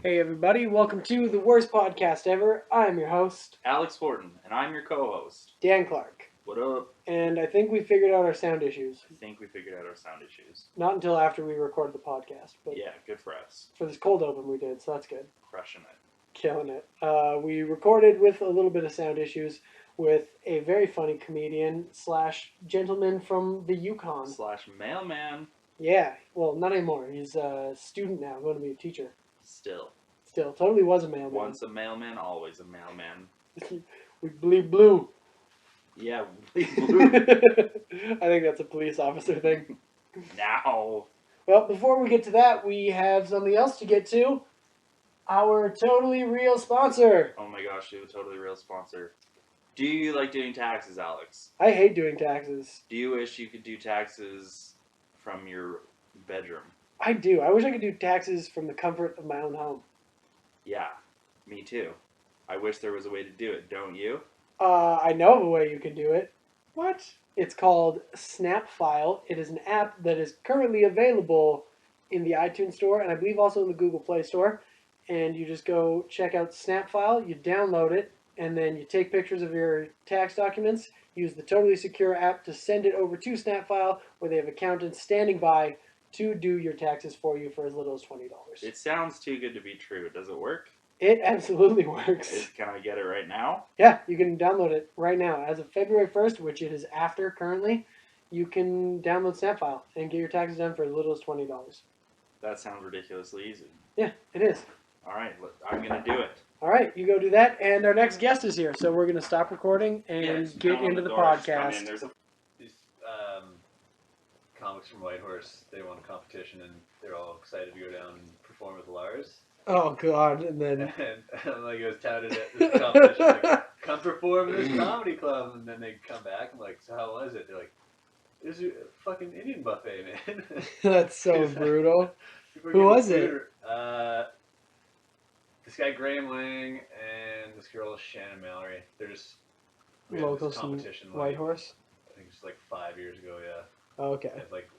Hey everybody, welcome to the worst podcast ever. I'm your host, Alex Horton, and I'm your co-host. Dan Clark. What up? And I think we figured out our sound issues. I think we figured out our sound issues. Not until after we recorded the podcast, but Yeah, good for us. for this cold open we did, so that's good. Crushing it. Killing it. We recorded with a little bit of sound issues with a very funny comedian slash gentleman from the Yukon. / mailman. Yeah, well, not anymore. He's a student now, going to be a teacher. Still, Totally was a mailman. once a mailman, always a mailman. We bleed blue. Yeah, I think that's a police officer thing. now. Well, before we get to that, we have something else to get to. Our totally real sponsor. Oh my gosh, you have a totally real sponsor. Do you like doing taxes, Alex? I hate doing taxes. Do you wish you could do taxes from your bedroom? I do. I wish I could do taxes from the comfort of my own home. Yeah, me too. I wish there was a way to do it, don't you? I know of a way you can do it. What? It's called Snapfile. It is an app that is currently available in the iTunes Store and I believe also in the Google Play Store. And you just go check out Snapfile, you download it, and then you take pictures of your tax documents, use the totally secure app to send it over to Snapfile, where they have accountants standing by to do your taxes for you for as little as $20. It sounds too good to be true. Does it work? It absolutely works. Can I get it right now? Yeah, you can download it right now. As of February 1st, which it is after currently, you can download Snapfile and get your taxes done for as little as $20. That sounds ridiculously easy. Yeah, it is. All right, I'm going to do it. All right, you go do that. And our next guest is here, so we're going to stop recording and get into the podcast. These comics from Whitehorse, they won a competition and they're all excited to go down and perform with Lars. Oh, God. And then... And like it was touted at this competition, like, come perform in this comedy club. And then they come back and like, so how was it? They're like, it was a fucking Indian buffet, man. That's so brutal. Who was it? This guy Graham Lang and this girl Shannon Mallory. They're just locals from Whitehorse. I think it's like 5 years ago. Yeah. Oh, okay. It's like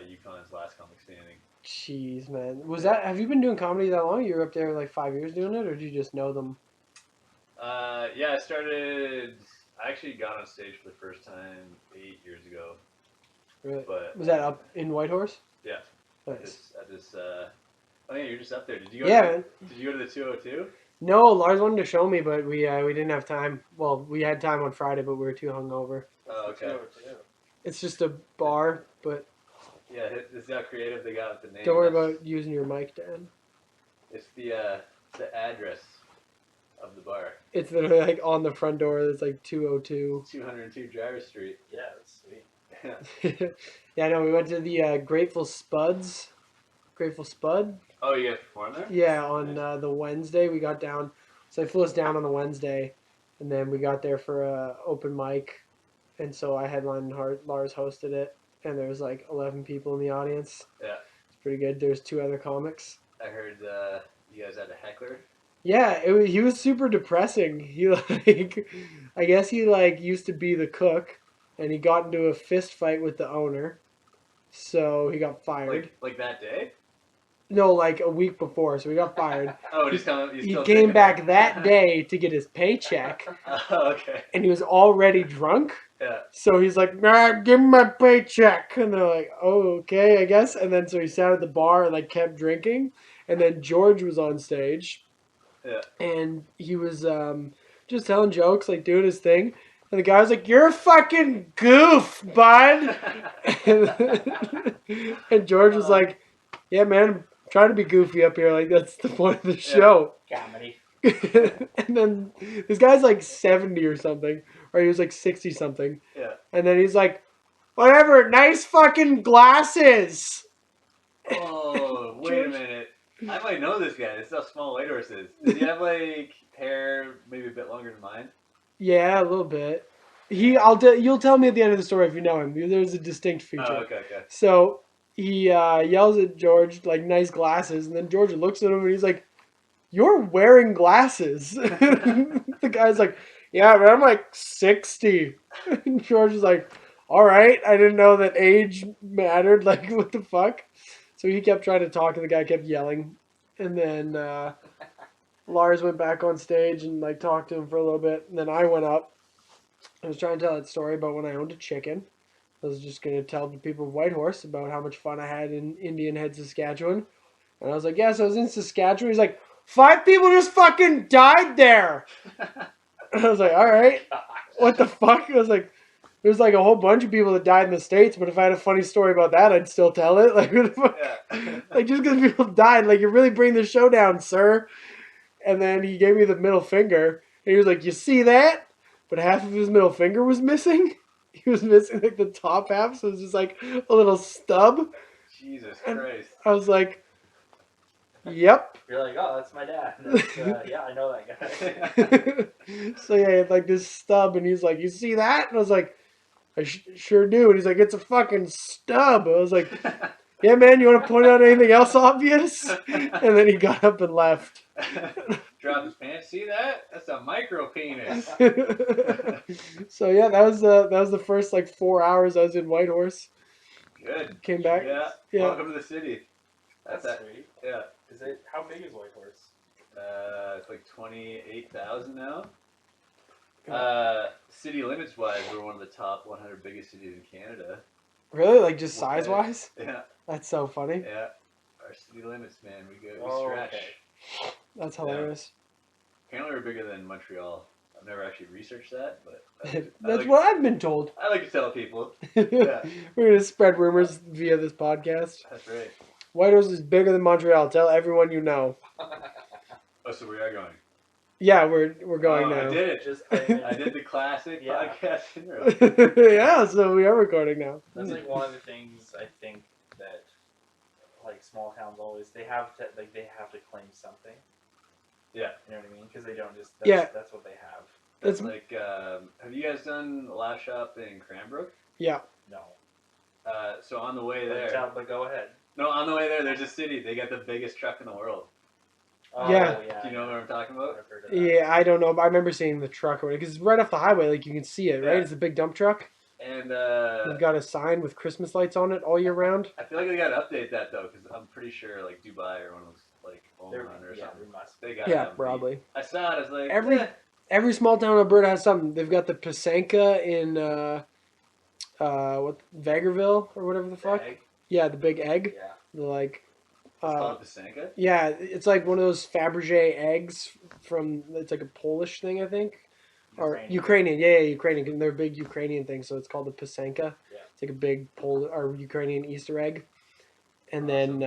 Yukon's last comic standing. Jeez, man. Have you been doing comedy that long? You were up there like 5 years doing it, or did you just know them? Yeah, I actually got on stage for the first time 8 years ago. Really? But was that up in Whitehorse? Yeah. Nice. Oh yeah, you're just up there. Did you go? Did you go to the 202? No, Lars wanted to show me, but we didn't have time. Well, we had time on Friday, but we were too hungover. Oh, okay. It's just a bar, but... Yeah, it's how creative they got with the name. Don't worry about using your mic, Dan. It's the address of the bar. It's literally like on the front door. It's like 202. 202 Driver Street. Yeah, that's sweet. Yeah, no, we went to the Grateful Spud. Oh, you guys performed there? Yeah, on the Wednesday we got down. So they flew us down on the Wednesday, and then we got there for a open mic, and so I headlined and Lars hosted it, and there was like 11 people in the audience. Yeah. It's pretty good. There's 2 other comics. I heard you guys had a heckler. Yeah, he was super depressing. He I guess he used to be the cook, and he got into a fist fight with the owner, so he got fired. Like that day? No, like a week before, so he got fired. Oh, he came back that day to get his paycheck. Oh, okay. And he was already drunk. Yeah. So he's like, nah, give me my paycheck. And they're like, oh, okay, I guess. And then so he sat at the bar and like kept drinking. And then George was on stage. Yeah. And he was just telling jokes, like doing his thing. And the guy was like, you're a fucking goof, bud. And George was like, yeah, man, I'm trying to be goofy up here. Like, that's the point of the show. Comedy. And then this guy's like 70 or something. Or he was like 60 something. Yeah. And then he's like, whatever, nice fucking glasses. Oh, wait a minute. I might know this guy. This is how small Whitehorse is. Does he have like hair maybe a bit longer than mine? Yeah, a little bit. You'll tell me at the end of the story if you know him. There's a distinct feature. Oh, okay. So he yells at George, like, nice glasses. And then George looks at him and he's like, you're wearing glasses. The guy's like, yeah, but I'm like 60. And George is like, all right, I didn't know that age mattered. Like, what the fuck? So he kept trying to talk and the guy kept yelling. and then Lars went back on stage and like talked to him for a little bit, and then I went up. I was trying to tell that story about when I owned a chicken. I was just gonna tell the people of Whitehorse about how much fun I had in Indian Head, Saskatchewan, and I was like, "Yes, I was in Saskatchewan." He's like, "5 people just fucking died there." And I was like, "All right, what the fuck?" I was like, "There's like a whole bunch of people that died in the States, but if I had a funny story about that, I'd still tell it." Like, what the fuck? Yeah. Like just because people died, like you're really bringing the show down, sir. And then he gave me the middle finger, and he was like, "You see that?" But half of his middle finger was missing. He was missing like the top half, so it was just like a little stub. Jesus And Christ. I was like, "Yep." You're like, oh, that's my dad. That's, yeah, I know that guy. So yeah, he had like this stub, and he's like, "You see that?" And I was like, "I sure do." And he's like, "It's a fucking stub." I was like, "Yeah, man, you want to point out anything else obvious?" And then he got up and left. Dropped his pants. See that? That's a micro penis. So yeah, that was the first like 4 hours I was in Whitehorse. Good. Came back. Yeah. Yeah. Welcome to the city. That's that. sweet. Yeah. Is it? How big is Whitehorse? It's like 28,000 now. City limits wise, we're one of the top 100 biggest cities in Canada. Really? Like just Okay. size wise? Yeah. That's so funny. Yeah. Our city limits, man. We Oh, stretch. okay. That's hilarious. Apparently, we're bigger than Montreal. I've never actually researched that, but That's what I've been told. I like to tell people. We're gonna spread rumors via this podcast. That's right. Whitehorse is bigger than Montreal. Tell everyone you know. Oh, so we are going. Yeah, we're going I now. did it. Just I did the classic Yeah. podcast intro. Yeah, so we are recording now. That's like one of the things I think that, like small towns always they have to claim something. Yeah. You know what I mean? Because they don't just. Yeah. That's what they have. That's That's- like, have you guys done the Laugh Shop in Cranbrook? Yeah. No. So on the way But, there, but go ahead. no, on the way there, there's a city. They got the biggest truck in the world. Oh, Yeah. yeah. Do you know what I'm talking about? I've heard of that. Yeah, I don't know, but I remember seeing the truck because it's right off the highway. Like you can see it, right? Yeah. It's a big dump truck. And They've got a sign with Christmas lights on it all year round. I feel like they got to update that though, because I'm pretty sure like Dubai or one of those like They're- Oman or yeah, something. they must. They got Yeah, them beat. probably. I saw it. I was like, Every- Every small town in Alberta has something. They've got the Pasanka in what Vegreville or whatever the fuck. Egg? Yeah, the big egg. Yeah. The like. It's called Pasanka. Yeah, it's like one of those Fabergé eggs from. It's like a Polish thing, I think, or Ukrainian. Yeah, Ukrainian. And they're a big Ukrainian thing, so it's called the Pasanka. Yeah. It's like a big Polish or Ukrainian Easter egg, and then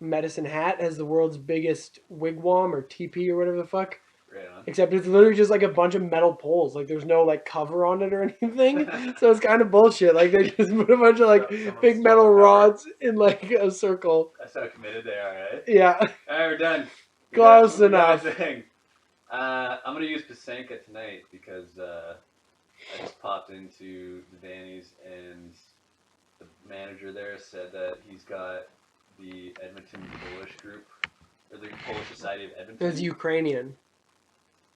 Medicine Hat has the world's biggest wigwam or teepee or whatever the fuck. Right on. Except it's literally just like a bunch of metal poles. Like there's no like cover on it or anything. So it's kind of bullshit. Like they just put a bunch of like Someone big stole metal the cover. rods in like a circle. That's how committed they are, right? Yeah. All right, we're done. Close We got enough. a thing. I'm gonna use Pasanka tonight because I just popped into the Vannies and the manager there said that he's got the Edmonton Polish group or the Polish Society of Edmonton. It's Ukrainian.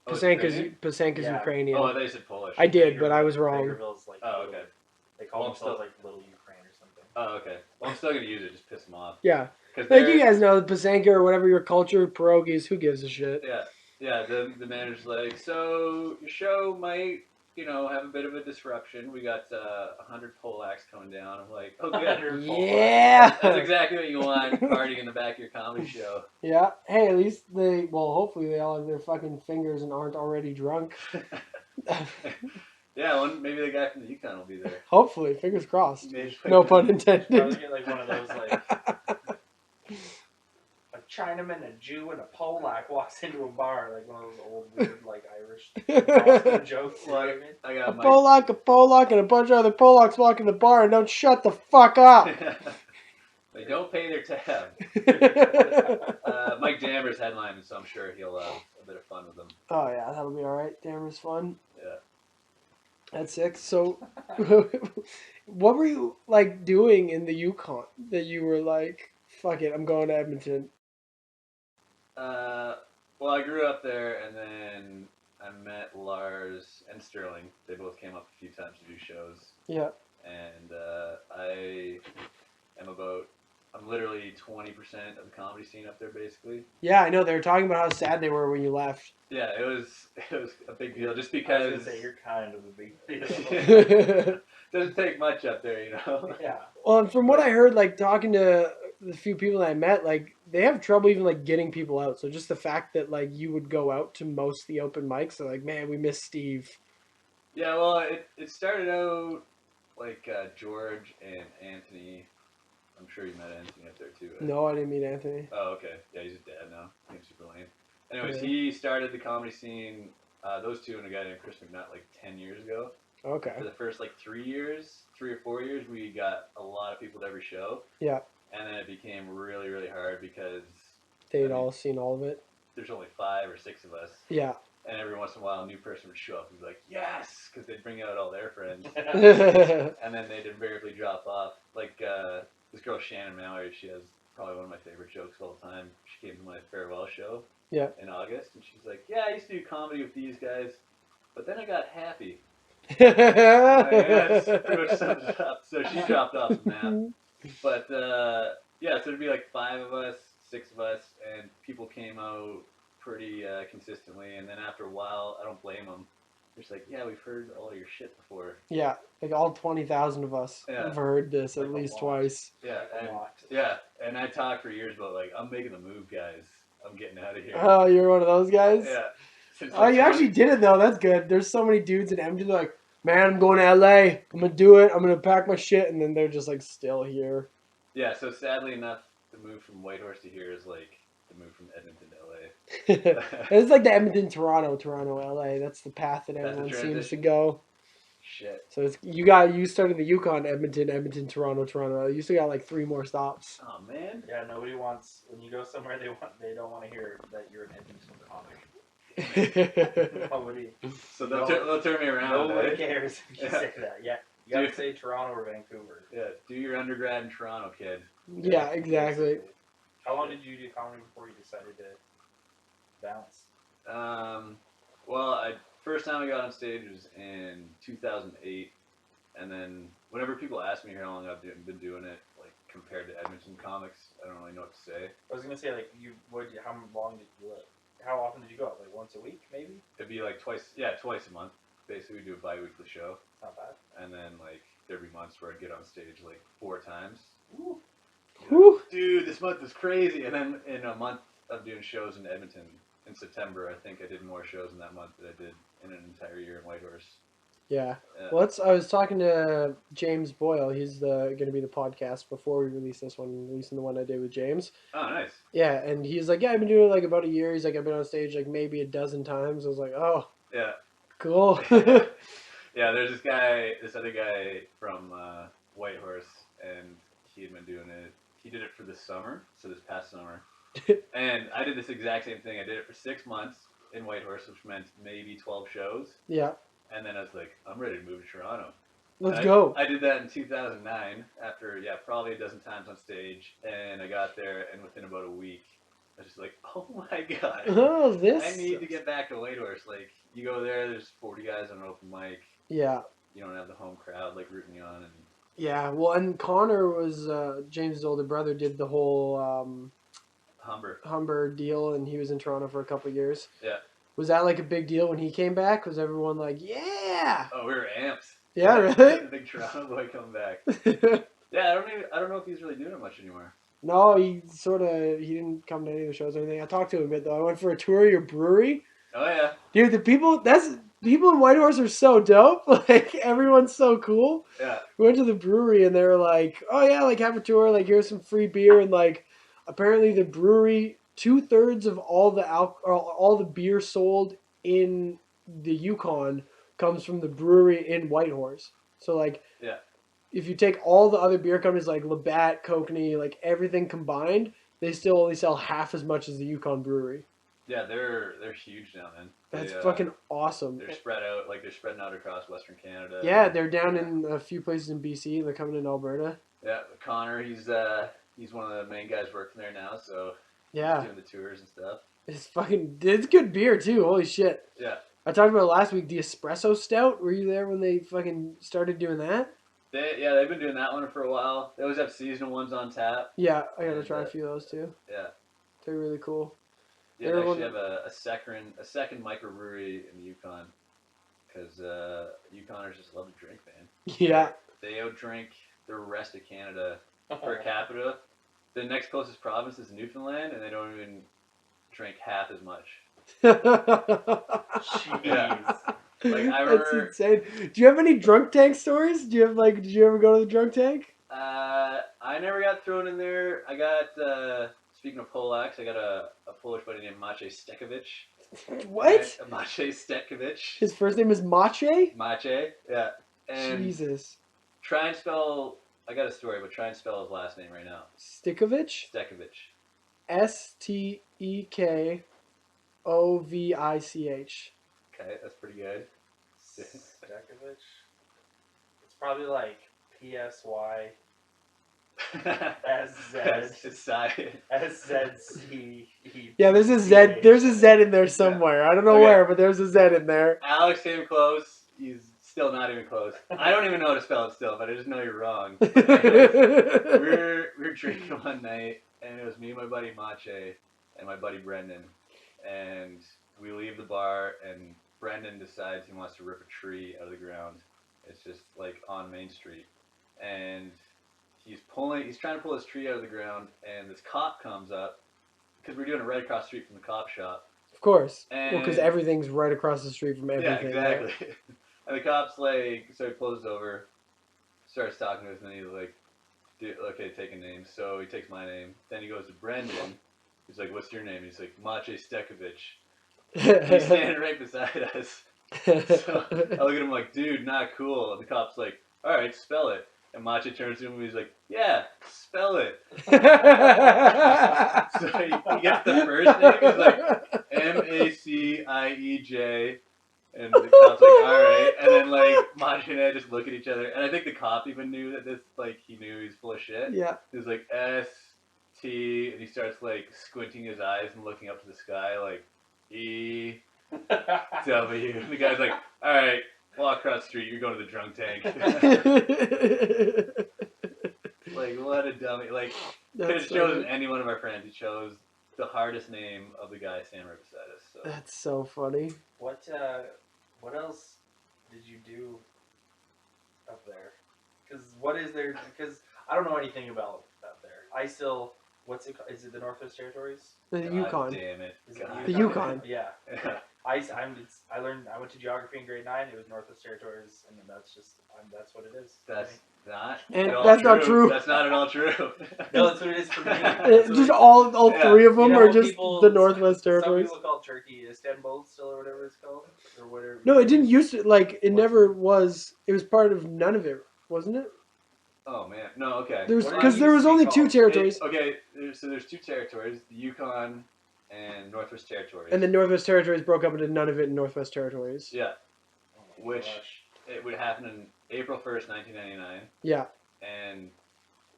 Oh, it's Pasanka's Ukrainian? Yeah. Ukrainian. Oh, I thought you said Polish. I did, but I was wrong. Bakerville's like Oh, little- okay. They call Well, I'm themselves still- like Little Ukraine or something. Oh, okay. Well, I'm still gonna use it. Just piss them off. Yeah. Cause Like they're- you guys know, Pasanka or whatever your culture, pierogies, who gives a shit? Yeah. The manager's like, so your show might, have a bit of a disruption. We got 100 Polacks coming down. I'm like, oh good. Yeah. That's exactly what you want, partying in the back of your comedy show. Yeah. Hey, at least hopefully they all have their fucking fingers and aren't already drunk. Yeah, maybe the guy from the Yukon will be there. Hopefully, fingers crossed. Maybe- No pun Probably intended. get like one of those like a Chinaman, a Jew, and a Polak walks into a bar, like one of those old weird like Irish Boston jokes. You know what I mean? I A got Polak, and a bunch of other Polacks walk in the bar and don't shut the fuck up. They don't pay their tab. Mike Jammer's headlining, so I'm sure he'll have a bit of fun with them. Oh yeah, that'll be all right. Damn, it's fun. Yeah. That's sick. So, what were you like doing in the Yukon that you were like, "Fuck it, I'm going to Edmonton"? Well, I grew up there, and then I met Lars and Sterling. They both came up a few times to do shows. Yeah. And I am about I'm literally 20% of the comedy scene up there, basically. Yeah, I know. They were talking about how sad they were when you left. Yeah, it was a big deal just I was because gonna say you're kind of a big deal. doesn't take much up there, you know. Yeah. Well, and from what I heard, like talking to the few people that I met, like they have trouble even like getting people out. So just the fact that like you would go out to most of the open mics, they're like, man, we miss Steve. Yeah, well, it started out like George and Anthony. I'm sure you met Anthony up there too. Right? No, I didn't meet Anthony. Oh, okay. Yeah, he's a dad now. He's super lame. Anyways, Yeah. he started the comedy scene. Those two and a guy named Chris McNutt like 10 years ago. Okay. For the first like 3 or 4 years, we got a lot of people to every show. Yeah. And then it became really, really hard because They'd all seen all of it. there's only 5 or 6 of us. Yeah. And every once in a while, a new person would show up and be like, yes! Because they'd bring out all their friends. Yeah. And then they'd invariably drop off. Like this girl, Shannon Mallory, she has probably one of my favorite jokes of all time. She came to my farewell show in August. And she's like, yeah, I used to do comedy with these guys. But then I got happy. That's pretty much sums it up. So she dropped off the map. But yeah, so it'd be like 5 of us, 6 of us, and people came out pretty consistently. And then after a while, I don't blame them. They're just like, yeah, we've heard all your shit before. Yeah, like all 20,000 of us Yeah. have heard this Like at a least lot. twice. Yeah, and I talked for years about like, I'm making the move, guys. I'm getting out of here. Oh, you're one of those guys? Yeah. Since Oh, you actually did it though. That's good. There's so many dudes in Edmonton like, man, I'm going to LA. I'm gonna do it. I'm gonna pack my shit, and then they're just like still here. Yeah. So sadly enough, the move from Whitehorse to here is like the move from Edmonton to LA. It's like the Edmonton, Toronto, LA. That's the path that That's the everyone seems to transition? go. Shit. So it's you started the Yukon, Edmonton, Toronto. You still got like 3 more stops. Oh man. Yeah, nobody wants when you go somewhere they don't want to hear that you're an Edmonton comic. Nobody So they'll turn me around. nobody Eh? cares if you Yeah. say that. Yeah. You gotta Dude. say Toronto or Vancouver. Yeah. Do your undergrad in Toronto, kid. Yeah, exactly. How long did you do comedy before you decided to bounce? Well, first time I got on stage was in 2008, and then whenever people ask me how long I've been doing it, like compared to Edmonton comics, I don't really know what to say. I was gonna say like how long did you how often did you go? Like once a week maybe? It'd be like twice a month. Basically, we do a bi-weekly show, It's not bad. and then like there'd be months where I'd get on stage like 4 times. Ooh. Whew. Dude, this month is crazy. And then in a month of doing shows in Edmonton, in September, I think I did more shows in that month than I did in an entire year in Whitehorse. Yeah. Yeah. Well, I was talking to James Boyle. He's going to be the podcast before we release this one, releasing the one I did with James. Oh, nice. Yeah, and he's like, yeah, I've been doing it like about a year. He's like, I've been on stage like maybe a dozen times. I was like, oh, Yeah. cool. Yeah, there's this other guy from Whitehorse, and he had been doing it. He did it for this summer, so this past summer. And I did this exact same thing. I did it for 6 months in Whitehorse, which meant maybe 12 shows. Yeah, And then I was like, I'm ready to move to Toronto. let's And go. I did that in 2009 after, probably a dozen times on stage. And I got there, and within about a week, I was just like, oh my God. Oh, this. I need to get back to Whitehorse. Like, you go there, there's 40 guys on an open mic. Yeah. You don't have the home crowd, like, rooting you on. And Yeah, well, and Connor was James's older brother. Did the whole Humber deal, and he was in Toronto for a couple of years. Yeah. Was that like a big deal when he came back? Was everyone like, yeah? Oh, we were amped. Yeah, really? The big Toronto boy coming back. Yeah, I don't know if he's really doing it much anymore. No, he didn't come to any of the shows or anything. I talked to him a bit though. I went for a tour of your brewery. Oh yeah. Dude, people in Whitehorse are so dope. Like everyone's so cool. Yeah. We went to the brewery and they were like, "Oh yeah, like have a tour. Like here's some free beer." And like, apparently the brewery, 2/3 of all the beer sold in the Yukon comes from the brewery in Whitehorse. So like, Yeah. if you take all the other beer companies like Labatt, Kokanee, like everything combined, they still only sell half as much as the Yukon brewery. Yeah, they're huge now, man. That's They, fucking awesome. They're spread out, like they're spreading out across Western Canada. Yeah, they're down in a few places in BC. They're coming in Alberta. Yeah, Connor, he's one of the main guys working there now, so Yeah, he's doing the tours and stuff. it's good beer too. Holy shit! Yeah. I talked about it last week. The espresso stout. Were you there when they fucking started doing that? They've been doing that one for a while. They always have seasonal ones on tap. Yeah, I gotta And, try a few of those too. Yeah. They're really cool. Yeah, They're they actually one- have a second microbrewery in the Yukon because Yukoners just love to drink, man. Yeah. They outdrink the rest of Canada per capita. The next closest province is Newfoundland, and they don't even drink half as much. Jeez. Yeah. Like, I That's remember- insane. Do you have any drunk tank stories? Do you have did you ever go to the drunk tank? I never got thrown in there. I got, speaking of Polacks, I got a Polish buddy named Maciej Stekowicz. What? Maciej Stekowicz. His first name is Maciej? Maciej, yeah. And Jesus. try and spell, I got a story, but try and spell his last name right now. Stikovich? Stekowicz. Stekovich. Okay, that's pretty good. Stekovich. It's probably like PSY SZC. Yeah, there's a Z. There's a Z in there somewhere. I don't know Okay. where, but there's a Z in there. Alex came close. He's still not even close. I don't even know how to spell it still, but I just know you're wrong. we were drinking one night, and it was me, my buddy Mache, and my buddy Brendan. And we leave the bar, and Brendan decides he wants to rip a tree out of the ground. It's just like on Main Street. And he's trying to pull this tree out of the ground, and this cop comes up, because we're doing it right across the street from the cop shop. Of course. And Well, because everything's right across the street from yeah, everything. right? exactly. And the cop's like, so he pulls over, starts talking to us, and then he's like, okay, taking names. So he takes my name. Then he goes to Brendan. He's like, what's your name? He's like, Maciej Stekowicz. He's standing right beside us. So I look at him like, dude, not cool. And the cop's like, all right, spell it. And Maciej turns to him and he's like, yeah, spell it. So he gets the first name. He's like, Macieij. And the cop's like, all right. And then like Maciej and I just look at each other. And I think the cop even knew that he knew he was full of shit. Yeah. He's like, S-T, and he starts like squinting his eyes and looking up to the sky like, E-W. And the guy's like, all right, walk across the street, you're going to the drunk tank. Like, what a dummy. Like, could have chosen any one of our friends. He chose the hardest name of the guy standing right beside us. So. That's so funny. What else did you do up there? Because what is there? Because I don't know anything about up there. What's it called? Is it the Northwest Territories? The God Yukon. damn it. Is it God. The Yukon. Yeah. I went to geography in grade 9. It was Northwest Territories, and that's what it is. That's not And at all that's not true. That's not at all true. No, that's what it is for me. Just all Yeah. three of them You know, are just people- the Northwest Some Territories. people call Turkey Istanbul still, or whatever it's called, or whatever. No, it didn't used to. Like, it never was. It was part of none of it, wasn't it? Oh man, no, okay. There was What because did there it was used to be only two called? territories, There's two territories: the Yukon and Northwest Territories. and the Northwest Territories broke up into none of it and Northwest Territories. yeah, Oh my which gosh. it would happen in April 1st, 1999, Yeah, and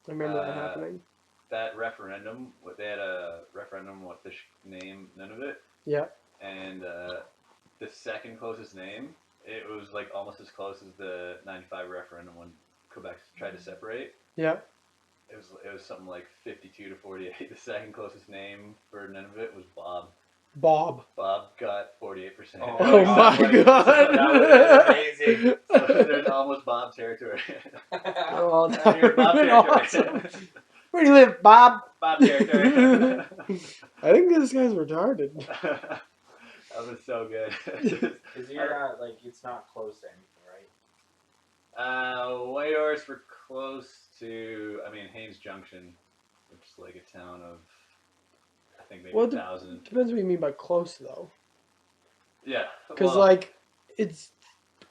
I remember that happening. that referendum. They had a referendum with the name, none of it, Yeah, and the second closest name, it was like almost as close as the '95 referendum when Quebec tried to separate. yeah. It was something like 52 to 48. The second closest name for none of it was Bob. Bob. Bob got 48%. Oh my god. That was amazing. So there's almost Bob territory. Oh, that You're would Bob have been territory. awesome. Where do you live, Bob? Bob territory. I think this guy's retarded. That was so good. Because you're not, like, it's not close to anything, right? Whitehorse, we're close to, Haines Junction, which is like a town of, I think maybe Well, 1,000. Depends what you mean by close, though. Yeah. Because, well, like, it's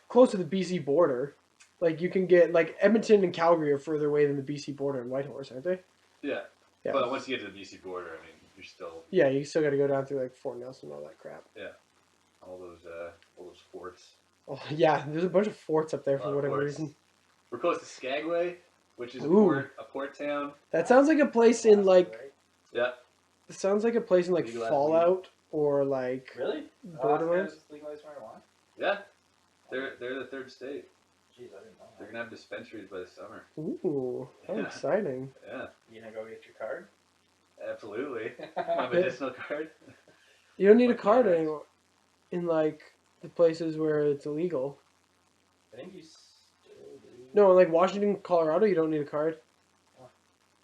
close to the BC border. Like, you can get, like, Edmonton and Calgary are further away than the BC border and Whitehorse, aren't they? Yeah. Yeah. But once you get to the BC border, you're still Yeah, you still got to go down through, like, Fort Nelson and all that crap. all those forts. Oh, yeah, there's a bunch of forts up there A lot for of whatever forts. reason. We're close to Skagway, which is Ooh. a port town. That sounds like a place in, like, Right? Yeah. it sounds like a place in, like, Legalized Fallout or, like, Really? Borderlands. Alaska's legalized marijuana? Yeah. They're the third state. Jeez, I didn't know They're that. gonna have dispensaries by the summer. Ooh, how Yeah. exciting! Yeah, You gonna go get your card? absolutely. My medicinal card. You don't need a Like card Xanax. anymore in like the places where it's illegal. I think you still do. No, like Washington, Colorado, you don't need a card.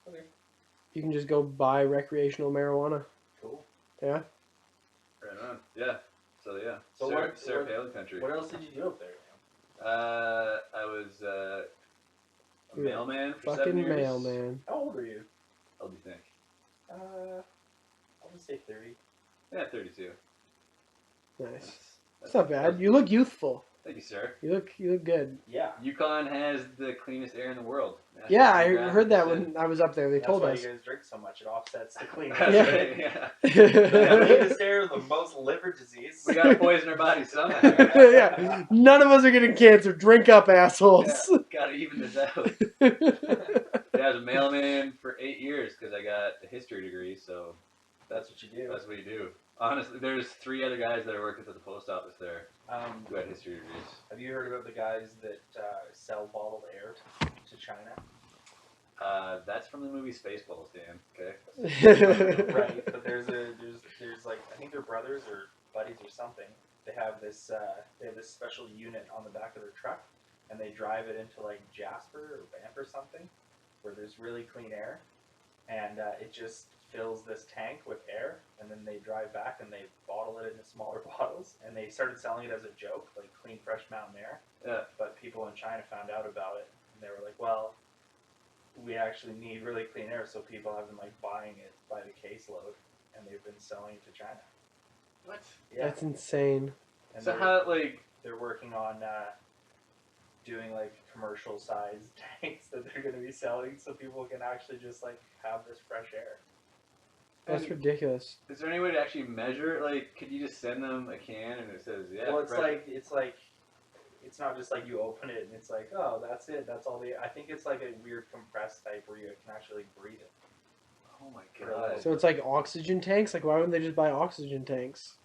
Okay. You can just go buy recreational marijuana. Cool. Yeah. Right on. Yeah. So yeah. So Sarah Palin country. What else did you do up there, man? I was a You're a mailman for 7 Fucking years. mailman. How old are you? How do you think? I'll just say 30. Yeah, 32. Nice. That's not bad. You look youthful. Thank you, sir. You look good. Yeah. Yukon has the cleanest air in the world. National Yeah, I Geographic heard that said. when I was up there. They That's told why us. you guys drink so much. It offsets the clean That's Yeah. right, yeah. The latest air, the most liver disease. We gotta poison our bodies somehow. Yeah, none of us are getting cancer. Drink up, assholes. Yeah, gotta even this out. Yeah, I was a mailman for 8 years because I got a history degree, so That's what you do. that's what you do. Honestly, there's 3 other guys that are working at the post office there who had history degrees. Have you heard about the guys that sell bottled air to China? That's from the movie Spaceballs, Dan. Okay. Right, but there's like I think they're brothers or buddies or something. They have this special unit on the back of their truck, and they drive it into like Jasper or Banff or something, where there's really clean air, and it just fills this tank with air, and then they drive back and they bottle it into smaller bottles, and they started selling it as a joke, like clean, fresh mountain air. Yeah. But people in China found out about it, and they were like, well, we actually need really clean air, so people have been like buying it by the caseload, and they've been selling it to China. What? Yeah. That's insane. And So they're, how, like, they're working on doing like commercial sized tanks that they're going to be selling, so people can actually just like have this fresh air. That's ridiculous. is there any way to actually measure it? Like, could you just send them a can and it says, yeah? Well, it's fresh- like it's not just like you open it and it's like, oh, that's it, that's all the. I think it's like a weird compressed type where you can actually breathe it. Oh my god. So it's like oxygen tanks? Like, why wouldn't they just buy oxygen tanks?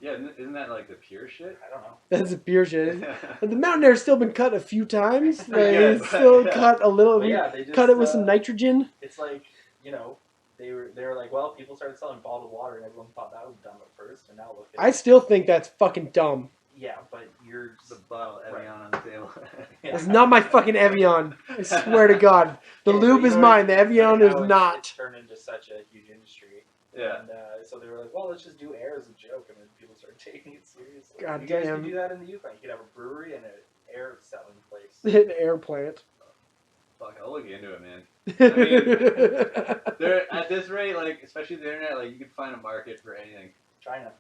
Yeah, isn't that like the pure shit? I don't know. That's a pure shit. But the mountain air's still been cut a few times. Like, Yeah, it's still yeah. cut a little. But yeah, they just Cut it with some nitrogen. It's like, you know, they were like, well, people started selling bottled water, and everyone thought that was dumb at first, and now look at I it. still think that's fucking dumb. Yeah, but you're The bottle of Evian on the table. Yeah. It's not my fucking Evian. I swear to God. The Yeah, lube but is you know, mine. The it's Evian funny is how not. It's turned into such a huge industry. Yeah. And so they were like, well, let's just do air as a joke, and then people started taking it seriously. God you guys damn. could do that in the Yukon. You could have a brewery and an air selling place. An air plant. Fuck, I'll look into it, man. There, at this rate, like, especially the internet, like, you can find a market for anything. China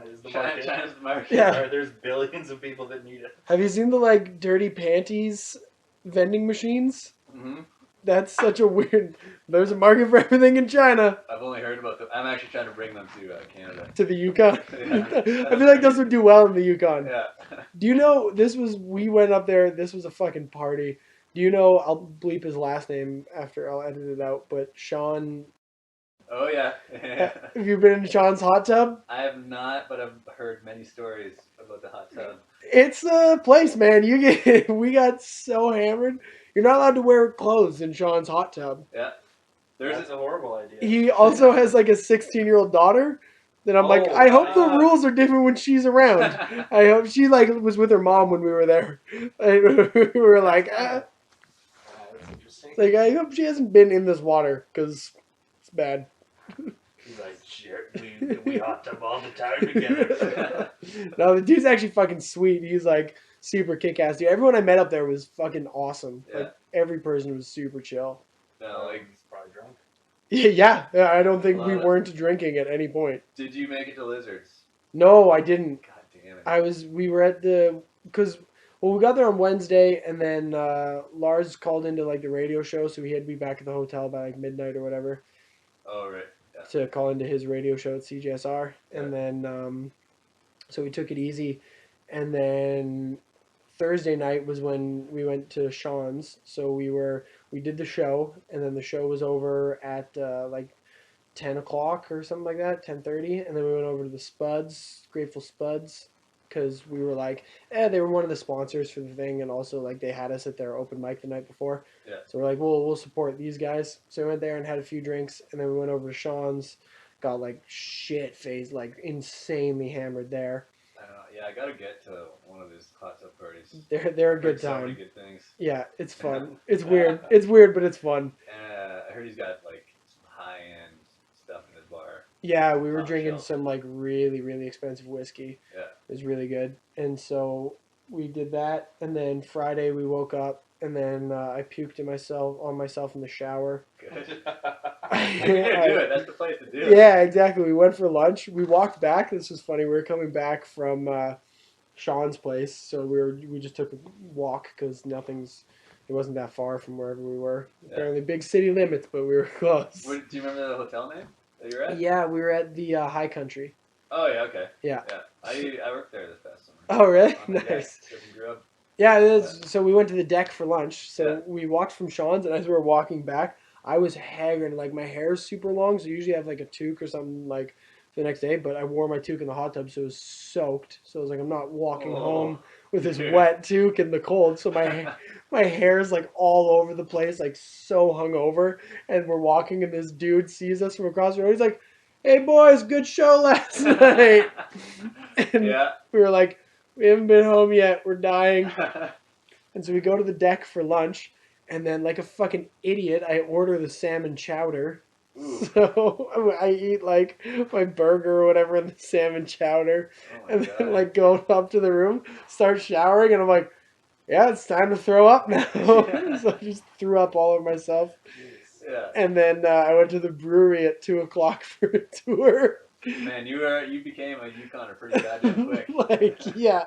is the market. China's the market. Yeah. There's billions of people that need it. Have you seen the like dirty panties vending machines? Mm-hmm. That's such a weird. There's a market for everything in China. I've only heard about them. I'm actually trying to bring them to Canada. To the Yukon. Yeah. I feel like those would do well in the Yukon. Yeah. Do you know we went up there, this was a fucking party. Do you know, I'll bleep his last name after I'll edit it out, but Sean, Oh, yeah. have you been in Sean's hot tub? I have not, but I've heard many stories about the hot tub. It's a place, man. We got so hammered. You're not allowed to wear clothes in Sean's hot tub. Yeah. There's That's a horrible idea. He also has like a 16-year-old daughter. That I'm like, Oh, I hope the wow. rules are different when she's around. I hope she like was with her mom when we were there. We were like, Wow, that's interesting. like I hope she hasn't been in this water because it's bad. He's like, shit, we hot tub all the time together. No, the dude's actually fucking sweet. He's like super kick-ass dude. Everyone I met up there was fucking awesome. Yeah. Like every person was super chill. No, like, he's probably drunk. Yeah, I don't think we Love it. weren't drinking at any point. did you make it to Lizards? No, I didn't. God damn it. We were at we got there on Wednesday, and then Lars called into like the radio show, so he had to be back at the hotel by like midnight or whatever Oh, right. Yeah. to call into his radio show at CJSR, and then so we took it easy, and then Thursday night was when we went to Sean's, so we did the show, and then the show was over at like 10 o'clock or something like that, 10:30, and then we went over to the Spuds, Grateful Spuds. because we were like, they were one of the sponsors for the thing, and also like they had us at their open mic the night before. Yeah. So we're like, we'll support these guys. So we went there and had a few drinks, and then we went over to Sean's, got like shit faced, like insanely hammered there. I don't know. Yeah, I gotta get to one of his hot tub parties. They're a good Heard so many time. good things. Yeah, it's fun. It's weird. It's weird, but it's fun. And I heard he's got like some high end stuff in his bar. Yeah, we were Top drinking shelf. some like really, really expensive whiskey. Yeah. It was really good. And so we did that, and then Friday we woke up, and then I puked on myself in the shower. Good. If you're gonna do it, that's the place to do it. Yeah, exactly. We went for lunch. We walked back. This was funny. We were coming back from Sean's place, so we just took a walk because it wasn't that far from wherever we were. Yeah. Apparently, big city limits, but we were close. Do you remember the hotel name that you're at? Yeah, we were at the High Country. Oh yeah, okay. Yeah. Yeah. I worked there this past summer. Oh, really? On the deck, Nice. serving grub. Yeah, it is. So we went to the deck for lunch. So Yeah. we walked from Sean's, and as we were walking back, I was haggard. Like, my hair is super long, so usually I have like a toque or something like for the next day. But I wore my toque in the hot tub, so it was soaked. So I was like, I'm not walking Oh. home with this Dude. wet toque in the cold. So my hair is like all over the place, like so hungover. And we're walking, and this dude sees us from across the road. He's like, "Hey boys, good show last night." And Yeah. we were like, "We haven't been home yet. We're dying." And so we go to the deck for lunch, and then like a fucking idiot, I order the salmon chowder. Ooh. So I eat like my burger or whatever and the salmon chowder, Oh my and then God. like go up to the room, start showering, and I'm like, yeah, it's time to throw up now. Yeah. So I just threw up all over myself. Yeah. And then I went to the brewery at 2:00 for a tour. Man, you became a Yukoner pretty goddamn quick. Like, yeah.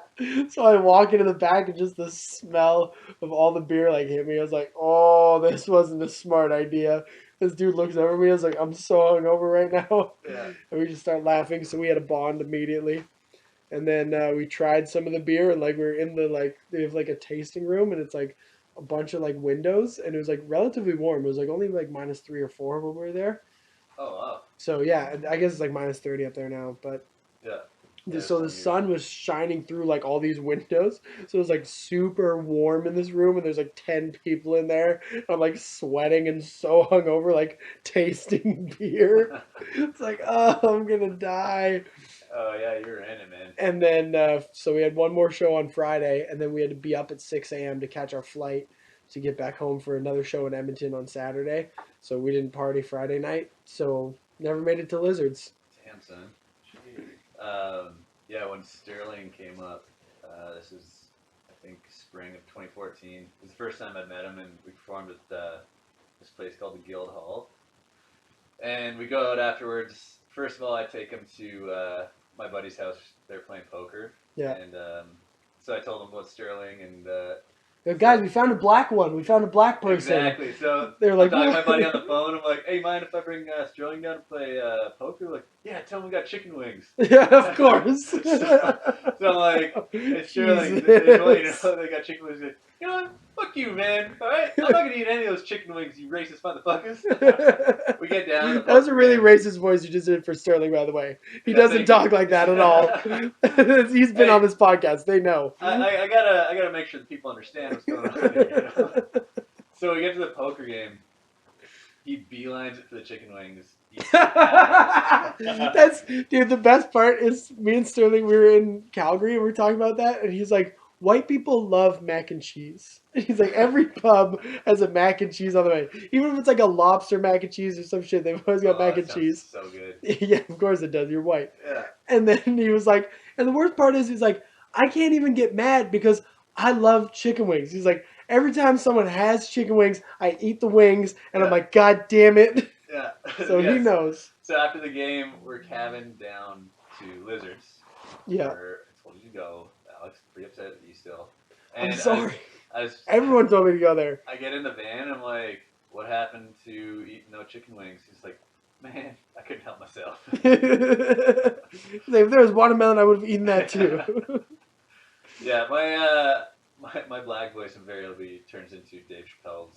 So I walk into the back, and just the smell of all the beer like hit me. I was like, oh, this wasn't a smart idea. This dude looks over me. I was like, I'm so hungover right now. Yeah. And we just start laughing. So we had a bond immediately. And then we tried some of the beer, and like we were in the like they have like a tasting room, and it's like a bunch of like windows, and it was like relatively warm. It was like only like -3 or -4 when we were there. Oh wow. So yeah, I guess it's like -30 up there now, but Yeah. so the sun was shining through like all these windows, so it was like super warm in this room, and there's like 10 people in there. I'm like sweating and so hungover, like tasting beer. It's like, oh, I'm gonna die. Oh yeah, you're in it, man. And then so we had one more show on Friday, and then we had to be up at 6 a.m. to catch our flight to get back home for another show in Edmonton on Saturday. So we didn't party Friday night, so never made it to Lizards. Damn, son. Yeah, when Sterling came up, this is, I think, spring of 2014. It was the first time I'd met him, and we performed at this place called the Guild Hall. And we go out afterwards. First of all, I take him to my buddy's house. They're playing poker. Yeah. And so I told him about Sterling, and Guys, we found a black one. We found a black person. exactly. So They were like, I'm talking to my buddy on the phone. I'm like, "Hey, mind if I bring Sterling down to play poker?" Like, yeah, tell him we got chicken wings. Yeah, of course. So I'm like, "Hey, Sterling, Jesus. they want you to know they got chicken wings." Like, you know what? Fuck you, man. All right, I'm not gonna eat any of those chicken wings, you racist motherfuckers. We get down. That was a really racist voice you just did for Sterling, by the way. He Yeah, doesn't thank talk you. like that at all. He's been Hey. on this podcast. They know. I gotta make sure that people understand what's going on here. You know? So we get to the poker game. He beelines it for the chicken wings. That's, dude, the best part is me and Sterling, we were in Calgary and we were talking about that, and he's like, white people love mac and cheese. He's like, every pub has a mac and cheese on the menu. Even if it's like a lobster mac and cheese or some shit, they've always got Oh, mac that and sounds cheese. So good. Yeah, of course it does. You're white. Yeah. And then he was like, and the worst part is, he's like, I can't even get mad because I love chicken wings. He's like, every time someone has chicken wings, I eat the wings, and I'm Yeah. like, God damn it. Yeah. So he Yes. knows. So after the game, we're cabin down to Lizards. Yeah. Where I told you to go. Alex, pretty upset at you still. I'm And sorry. I Everyone told me to go there. I get in the van. I'm like, what happened to eating no chicken wings? He's like, man, I couldn't help myself. He's like, if there was watermelon, I would have eaten that too. Yeah, my black voice invariably turns into Dave Chappelle's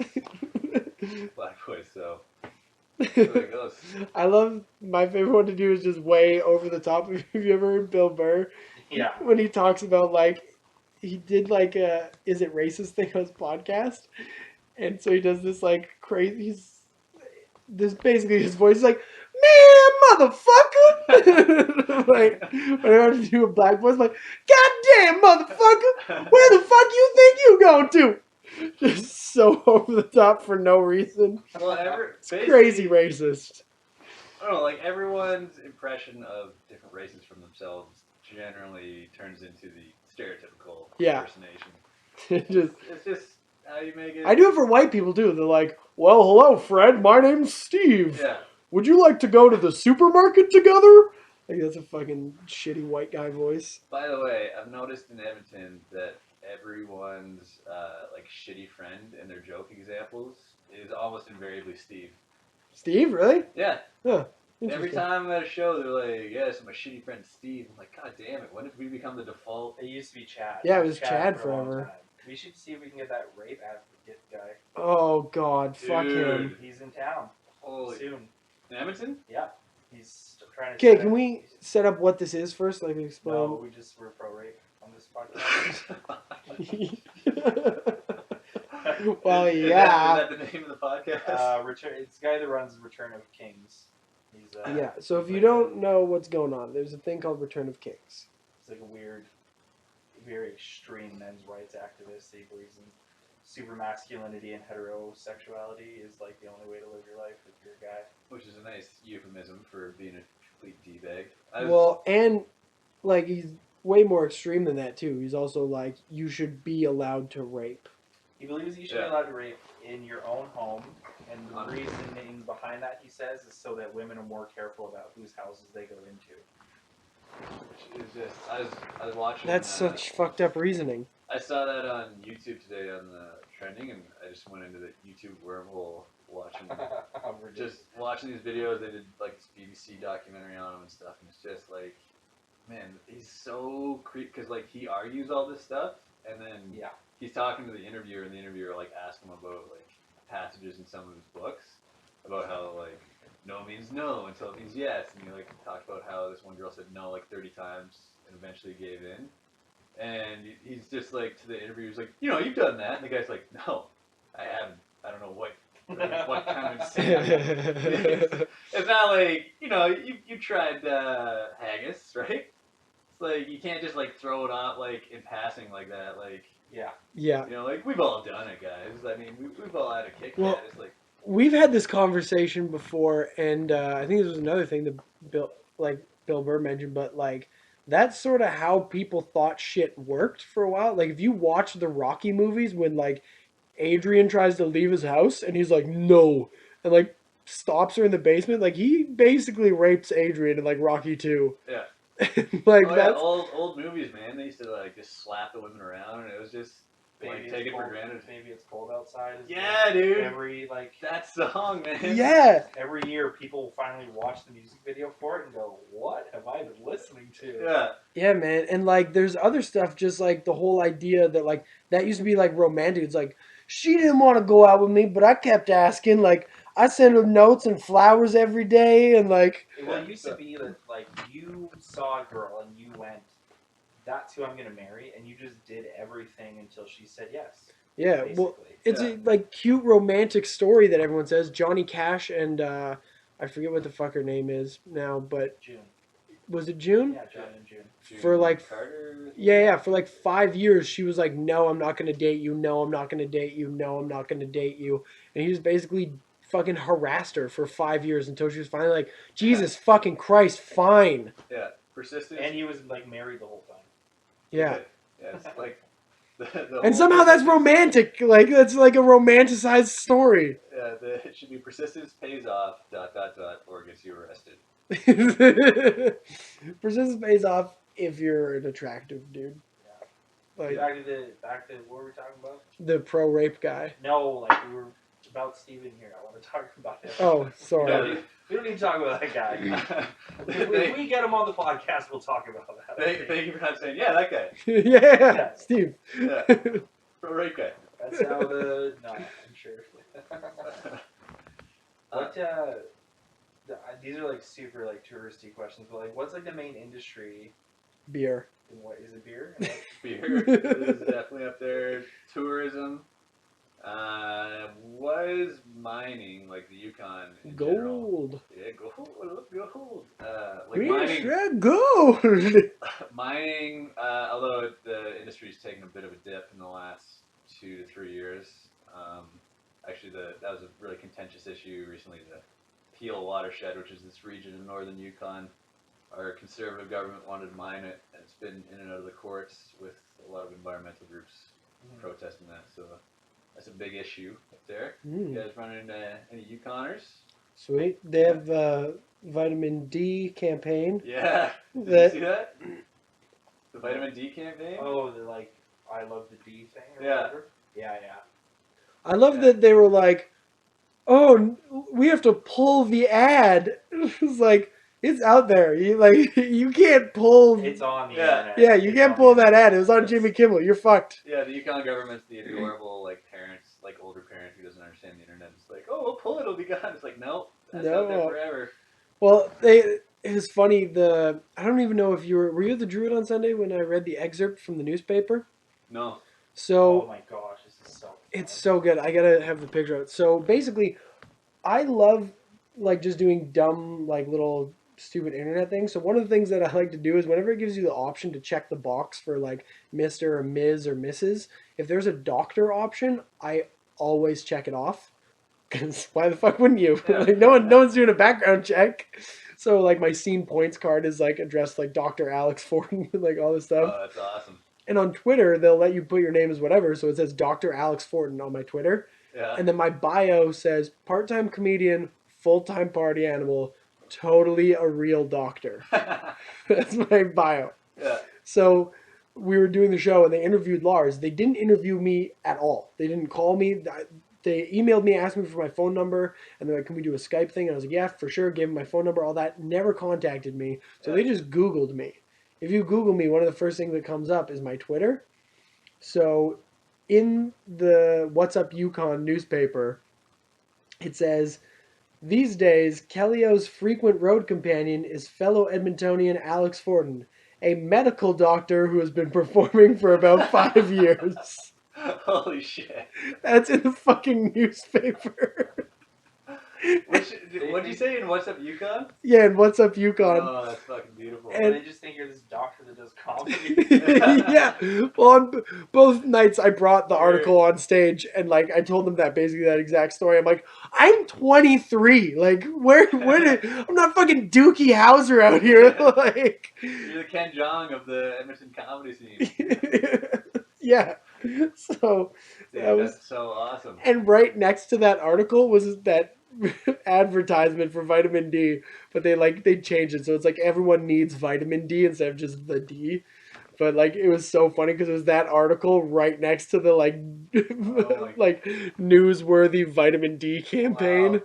black voice. So That's where it goes. I love my favorite one to do is just way over the top. Have you ever heard Bill Burr Yeah. when he talks about like he did like a is it racist thing on his podcast, and so he does this like crazy. This basically his voice is like, man, motherfucker. Like when I want to do a black voice, like, goddamn, motherfucker, where the fuck you think you going to? Just so over the top for no reason. Well, It's crazy basically, racist. I don't know, like everyone's impression of different races from themselves generally turns into the stereotypical Yeah. impersonation. Just It's just how you make it. I do it for white people too. They're like, well, hello, Fred. My name's Steve. Yeah. Would you like to go to the supermarket together? Like that's a fucking shitty white guy voice. By the way, I've noticed in Edmonton that everyone's like shitty friend in their joke examples is almost invariably Steve. Steve, really? Yeah. Huh. Every Interesting. time I'm at a show, they're like, "Yes, my shitty friend Steve." I'm like, "God damn it! When did we become the default?" It used to be Chad. Yeah, it was Chad for a long forever. time. We should see if we can get that rape advocate guy. Oh God, fuck Dude. him. He's in town Holy. soon. In Edmonton? Yeah, he's trying to. Okay, set can it. we set up what this is first? Like explain. No, we're pro rape on this podcast. Well, Is yeah. that the name of the podcast? It's the guy that runs Return of Kings. He's Yeah. So if he's you like don't know what's going on, there's a thing called Return of Kings. he's like a weird, very extreme men's rights activist. He believes in super masculinity and heterosexuality is like the only way to live your life if you're a guy. Which is a nice euphemism for being a complete d-bag. Well, and like he's way more extreme than that too. He's also like you should be allowed to rape. He believes you should Yeah. be allowed to rape in your own home, and the Uh-huh. reasoning behind that, he says, is so that women are more careful about whose houses they go into. which is just, I was watching. That's such fucked up reasoning. I saw that on YouTube today on the trending, and I just went into the YouTube wormhole watching, just watching these videos. They did like this BBC documentary on him and stuff, and it's just like, man, he's so creep because like he argues all this stuff, and then Yeah. he's talking to the interviewer, and the interviewer like asks him about like passages in some of his books about how like no means no until it means yes, and he like talked about how this one girl said no like 30 times and eventually gave in, and he's just like to the interviewer, he's like, you know, you've done that, and the guy's like, no, I haven't. I don't know what kind of insanity. It's not like, you know, you tried haggis, right? It's like you can't just like throw it out like in passing like that, like. Yeah. Yeah. You know, like, we've all done it, guys. I mean, we've all had a Kit Kat. Well- It's like, We've had this conversation before, and I think this was another thing that Bill Burr mentioned, but like that's sort of how people thought shit worked for a while. Like if you watch the Rocky movies, when like Adrian tries to leave his house and he's like no, and like stops her in the basement, like he basically rapes Adrian in like Rocky 2. Yeah. Like oh, yeah, that's old movies, man. They used to, like, just slap the women around, and it was just, like, Maybe take it's it for cold- granted. Maybe it's cold outside. is Yeah, like dude. Every That song, man. yeah. every year, people finally watch the music video for it and go, "What have I been listening to?" Yeah. Yeah, man. And like there's other stuff, just like the whole idea that like that used to be like romantic. It's like she didn't want to go out with me, but I kept asking. Like I sent her notes and flowers every day, and like Well, it used to be that like you saw a girl and you went, "That's who I'm gonna marry," and you just did everything until she said yes. yeah. Basically. Well, it's Yeah. a like cute romantic story that everyone says. Johnny Cash and I forget what the fuck her name is now, but June. was it June? Yeah, John and June. For like Carter. yeah, for like 5 years, she was like, "No, I'm not gonna date you. No, I'm not gonna date you. No, I'm not gonna date you." And he was basically fucking harassed her for 5 years until she was finally like, "Jesus fucking Christ, fine." Yeah. Persistence. And he was like married the whole time. Yeah, Yeah, it's like. The whole and somehow that's persistence- romantic. Like that's like a romanticized story. Yeah, it should be persistence pays off, ... or gets you arrested. Persistence pays off if you're an attractive dude. Like Back to what were we talking about? the pro rape guy. No, like we were about Steven here. I want to talk about him. Oh, sorry. We don't need to talk about that guy. If Thank we get him on the podcast, we'll talk about that. thank you for not saying, yeah, that guy. Yeah, Steve. Yeah. Pro rape guy. That's how the. No, I'm sure. What these are like super like touristy questions, but like what's like the main industry Beer. in what is it beer? And what, Beer is definitely up there. Tourism. Was mining, like the Yukon in general. Gold. Yeah, gold. Like We mining, said gold. mining. Although the industry's taken a bit of a dip in the last 2 to 3 years. Actually, that was a really contentious issue recently. The Peel watershed, which is this region in northern Yukon, our conservative government wanted to mine it, and it's been in and out of the courts with a lot of environmental groups protesting that. So that's a big issue up there. You guys run into any Yukoners? Sweet. They have vitamin D campaign. Yeah. Did That- you see that? The vitamin D campaign? oh, the like I love the D thing or Yeah. whatever. Yeah. I love Yeah. that they were like, "Oh, we have to pull the ad." It's like it's out there. You can't pull. It's on the Yeah. internet. Yeah, you It's can't on pull the that internet. ad. It was on Jimmy Kimmel. You're fucked. Yeah, the Yukon government's the adorable like parents, like older parent who doesn't understand the internet. It's like, oh, we'll pull it, it'll be gone. It's like, no, that's out there No. forever. Well, it was funny. I don't even know if were you at the Druid on Sunday when I read the excerpt from the newspaper. No. So Oh my gosh, this is so. it's so good. I gotta have the picture of it. So basically, I love like just doing dumb like little stupid internet things. So one of the things that I like to do is whenever it gives you the option to check the box for like Mr. or Ms. or Mrs., if there's a doctor option, I always check it off. Because why the fuck wouldn't you? Yeah. Like no one's doing a background check. So like my scene points card is like addressed like Dr. Alex Fortin, like all this stuff. Oh, that's awesome. And on Twitter, they'll let you put your name as whatever. So it says Dr. Alex Fortin on my Twitter. Yeah. And then my bio says part-time comedian, full-time party animal, totally a real doctor. That's my bio. Yeah. So we were doing the show and they interviewed Lars. They didn't interview me at all. They didn't call me. They emailed me, asked me for my phone number, and they're like, "Can we do a Skype thing?" And I was like, "Yeah, for sure." Gave them my phone number, all that. Never contacted me. So they just Googled me. If you Google me, one of the first things that comes up is my Twitter. So in the What's Up Yukon newspaper, it says, "These days, Kellyo's frequent road companion is fellow Edmontonian Alex Fortin, a medical doctor who has been performing for about 5 years." Holy shit. That's in the fucking newspaper. What'd you say in What's Up Yukon? Yeah, and What's Up Yukon? Oh, that's fucking beautiful. And- they just think you're this doctor that does comedy. Yeah. Well, on both nights I brought the article on stage and like I told them that basically that exact story. I'm like, I'm 23. Like, where did I'm not fucking Dookie Howser out here. Like, You're the Ken Jeong of the Edmonton comedy scene. yeah. So Dude, that was, that's so awesome. and right next to that article was that advertisement for vitamin D, but they changed it so it's like everyone needs vitamin D instead of just the D. But like it was so funny because it was that article right next to the like like newsworthy vitamin D campaign. Wow.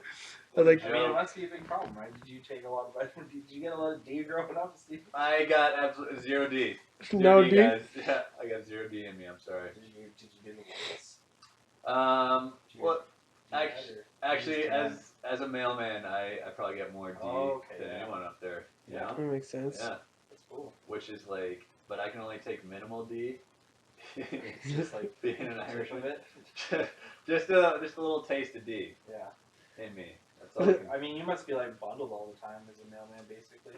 I was like, I mean, it must be a big problem, right? Did you take a lot of vitamin D? Did you get a lot of D growing up, Steve? I got absolutely 0 D. no D. Guys. Yeah, I got 0 D in me. I'm sorry. Did you do the weights? Well, Did you actually, just as a mailman, I probably get more D than anyone up there. You know? That makes sense. Yeah, That's cool. which is like, but I can only take minimal D. It's just like being an Irishman. of it. just a little taste of D Yeah. in me. That's all. I can- I mean, you must be like bundled all the time as a mailman, basically.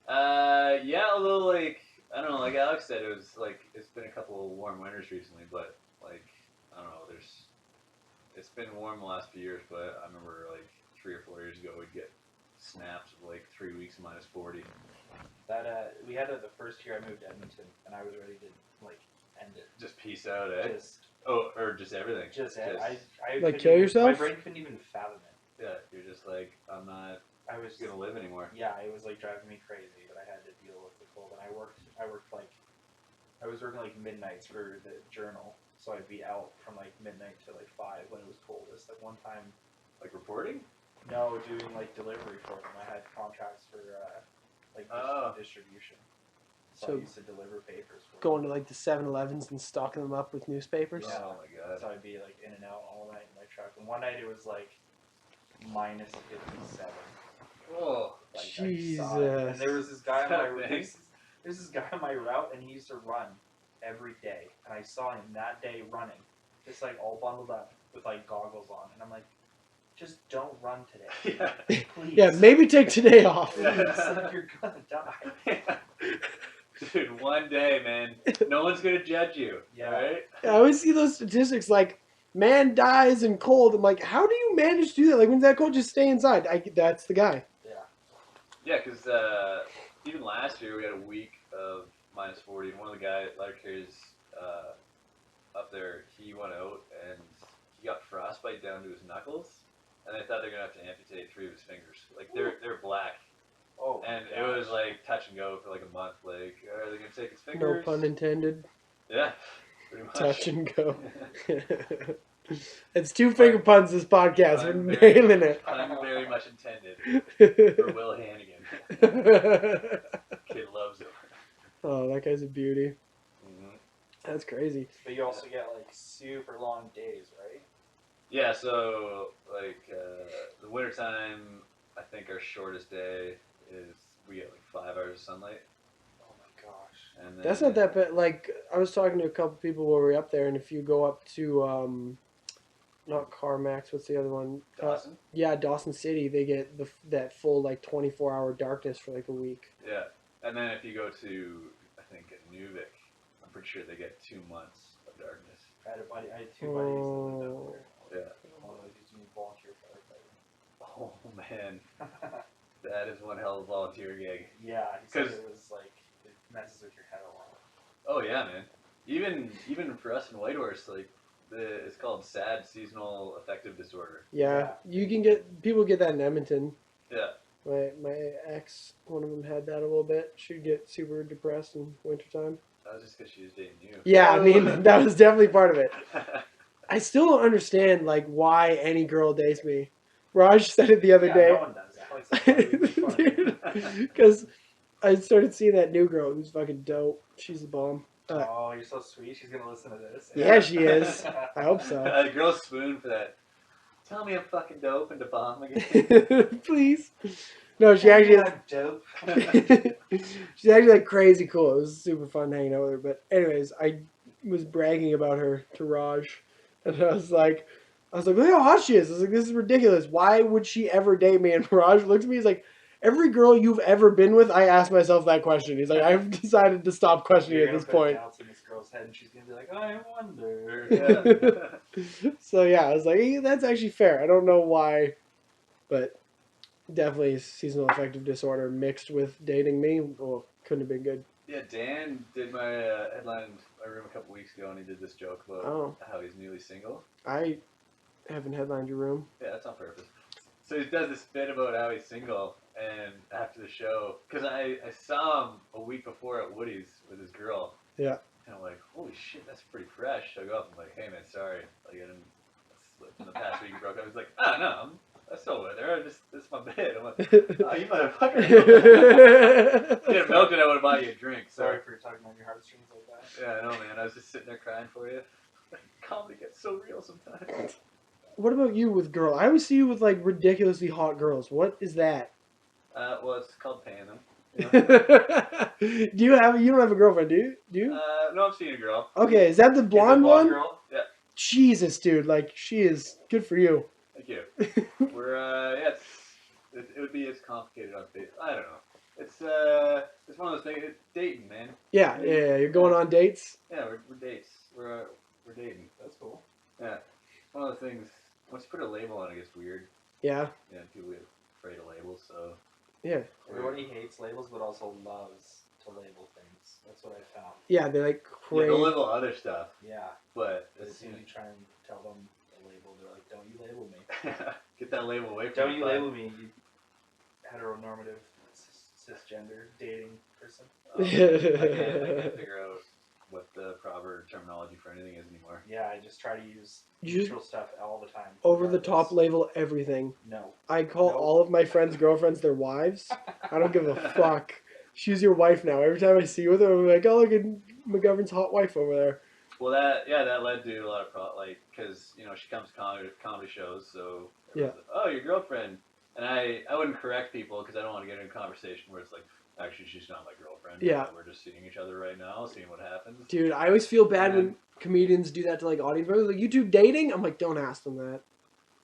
Yeah, although like I don't know, like Alex said, it was like it's been a couple of warm winters recently, but like I don't know, it's been warm the last few years, but I remember like 3 or 4 years ago we'd get snaps of like 3 weeks minus 40. That we had it the first year I moved to Edmonton, and I was ready to like end it. Just peace out, eh? Just Or just everything. I Like couldn't kill even- yourself? My brain couldn't even fathom it. Yeah, you're just like I'm not I was gonna live anymore. Yeah, it was like driving me crazy, but I had to deal with the cold. And I worked like I was working like midnights for the Journal, so I'd be out from like midnight to like 5 when it was coldest. Like one time, Like reporting? no, doing like delivery for them. I had contracts for like distribution, so So I used to deliver papers. For Going them. to like the 7-Elevens and stocking them up with newspapers. Yeah. Oh my god. So I'd be like in and out all night in my truck. And one night it was like minus 57. Oh, Like, I saw it. Jesus. And there was this guy on my Thanks. there's this guy on my route, and he used to run every day, and I saw him that day running, just like all bundled up with like goggles on, and I'm like, just don't run today, yeah. please. Yeah, maybe take today off. Please, like, you're gonna die. Dude, one day, man. No one's gonna judge you. Yeah. Right? I always see those statistics like man dies in cold. I'm like, how do you manage to do that? Like when that cold, just stay inside. That's the guy. Yeah, because even last year we had a week of minus 40, and one of the guys, letter carriers up there, he went out and he got frostbite down to his knuckles, and they thought they're gonna have to amputate 3 of his fingers. Like they're black, Oh, and it was like touch and go for like a month. Like, are they gonna take his No fingers? pun intended. Yeah, pretty much. Touch and go. It's 2 finger puns this podcast. We're I'm very- nailing it. I'm very much intended for Will Hannigan. Kid loves him. Oh, that guy's a beauty. Mm-hmm. That's crazy. But you also get like super long days, right? Yeah, so like the wintertime, I think our shortest day is we get like 5 hours of sunlight. Oh my gosh. And then, That's not that bad. Like I was talking to a couple people while we were up there, and if you go up to not Carmax, what's the other one? Dawson? Yeah, Dawson City. They get that full like 24-hour darkness for like a week. Yeah, and then if you go to I think Nuvik, I'm pretty sure they get 2 months of darkness. I had I had 2 buddies that lived up there. Yeah. One of them used to be volunteer firefighter. Oh man, that is one hell of a volunteer gig. Yeah, he said 'Cause- it was like it messes with your head a lot. Oh yeah, man. Even for us in Whitehorse, like it's called SAD, seasonal affective disorder. Yeah, you can get people get that in Edmonton. Yeah. My ex, one of them had that a little bit. She'd get super depressed in wintertime. That was just because she was dating you. Yeah, I mean that was definitely part of it. I still don't understand like why any girl dates me. Raj said it the other Yeah, day. no one does that. Like, it's like, really funny. Because I started seeing that new girl who's fucking dope. She's the bomb. Oh, you're so sweet. She's gonna listen to this. Yeah, she is. I hope so. A girl spoon for that. Tell me I'm fucking dope and to bomb again. Please. No, she actually is. dope. She's actually like crazy cool. It was super fun hanging out with her. But anyways, I was bragging about her to Raj, and I was like, look how hot she is. I was like, this is ridiculous. Why would she ever date me? And Raj looks at me. He's like, every girl you've ever been with, I asked myself that question. He's like, I've decided to stop questioning You're at gonna this put point. doubts in this girl's head, and she's gonna be like, I wonder. Yeah. So yeah, I was like, hey, that's actually fair. I don't know why, but definitely seasonal affective disorder mixed with dating me. Well, couldn't have been good. Yeah, Dan did my headline in my room a couple weeks ago, and he did this joke about Oh. how he's newly single. I haven't headlined your room. Yeah, that's on purpose. So he does this bit about how he's single, and after the show, because I saw him a week before at Woody's with his girl. Yeah. And I'm like, holy shit, that's pretty fresh. So I go up and I'm like, hey man, sorry. Like, I didn't, in the past week you broke up. He's like, oh no, I'm still with her. This is my bit. I'm like, oh, you motherfucker. If you had milked it, I would have bought you a drink. Sorry for talking on your heartstrings like that. Yeah, I know, man. I was just sitting there crying for you. Comedy gets so real sometimes. What about you with girl? I always see you with like ridiculously hot girls. What is that? Well, it's called paying them. You don't have a girlfriend, do you? Do you? No, I'm seeing a girl. Okay, is that the blonde one? Girl? Jesus, dude, like she is good for you. Thank you. We're yeah, it would be as complicated on Facebook. I don't know. It's one of those things. It's dating, man. Yeah, you're going on dates. Yeah, we're dates. We're dating. That's cool. Yeah, it's one of those things. Once you put a label on it, it gets weird. Yeah, Yeah, people get afraid of labels. So yeah, Everybody hates labels, but also loves to label things. That's what I found. yeah. They like yeah, they'll crave. label other stuff, Yeah. but As as soon as you try and tell them a label, they're like, don't you label me. get that label away from Don't me, you bud. label me, you heteronormative cisgender dating person. I can't figure out what the proper terminology for anything is anymore. Yeah, I just try to use You- neutral stuff all the time. Over the top regardless. label everything. No. I call Nope. all of my friends' girlfriends their wives. I don't give a fuck. She's your wife now. Every time I see you with her, I'm like, oh, look at McGovern's hot wife over there. Well, that led to a lot of because she comes to comedy shows, so Everyone's like, oh, your girlfriend. And I wouldn't correct people because I don't want to get in a conversation where it's like, actually, she's not my girlfriend. Yeah. We're just seeing each other right now, seeing what happens. Dude, I always feel bad And when comedians do that to like audience members. Like, you two dating? I'm like, don't ask them that.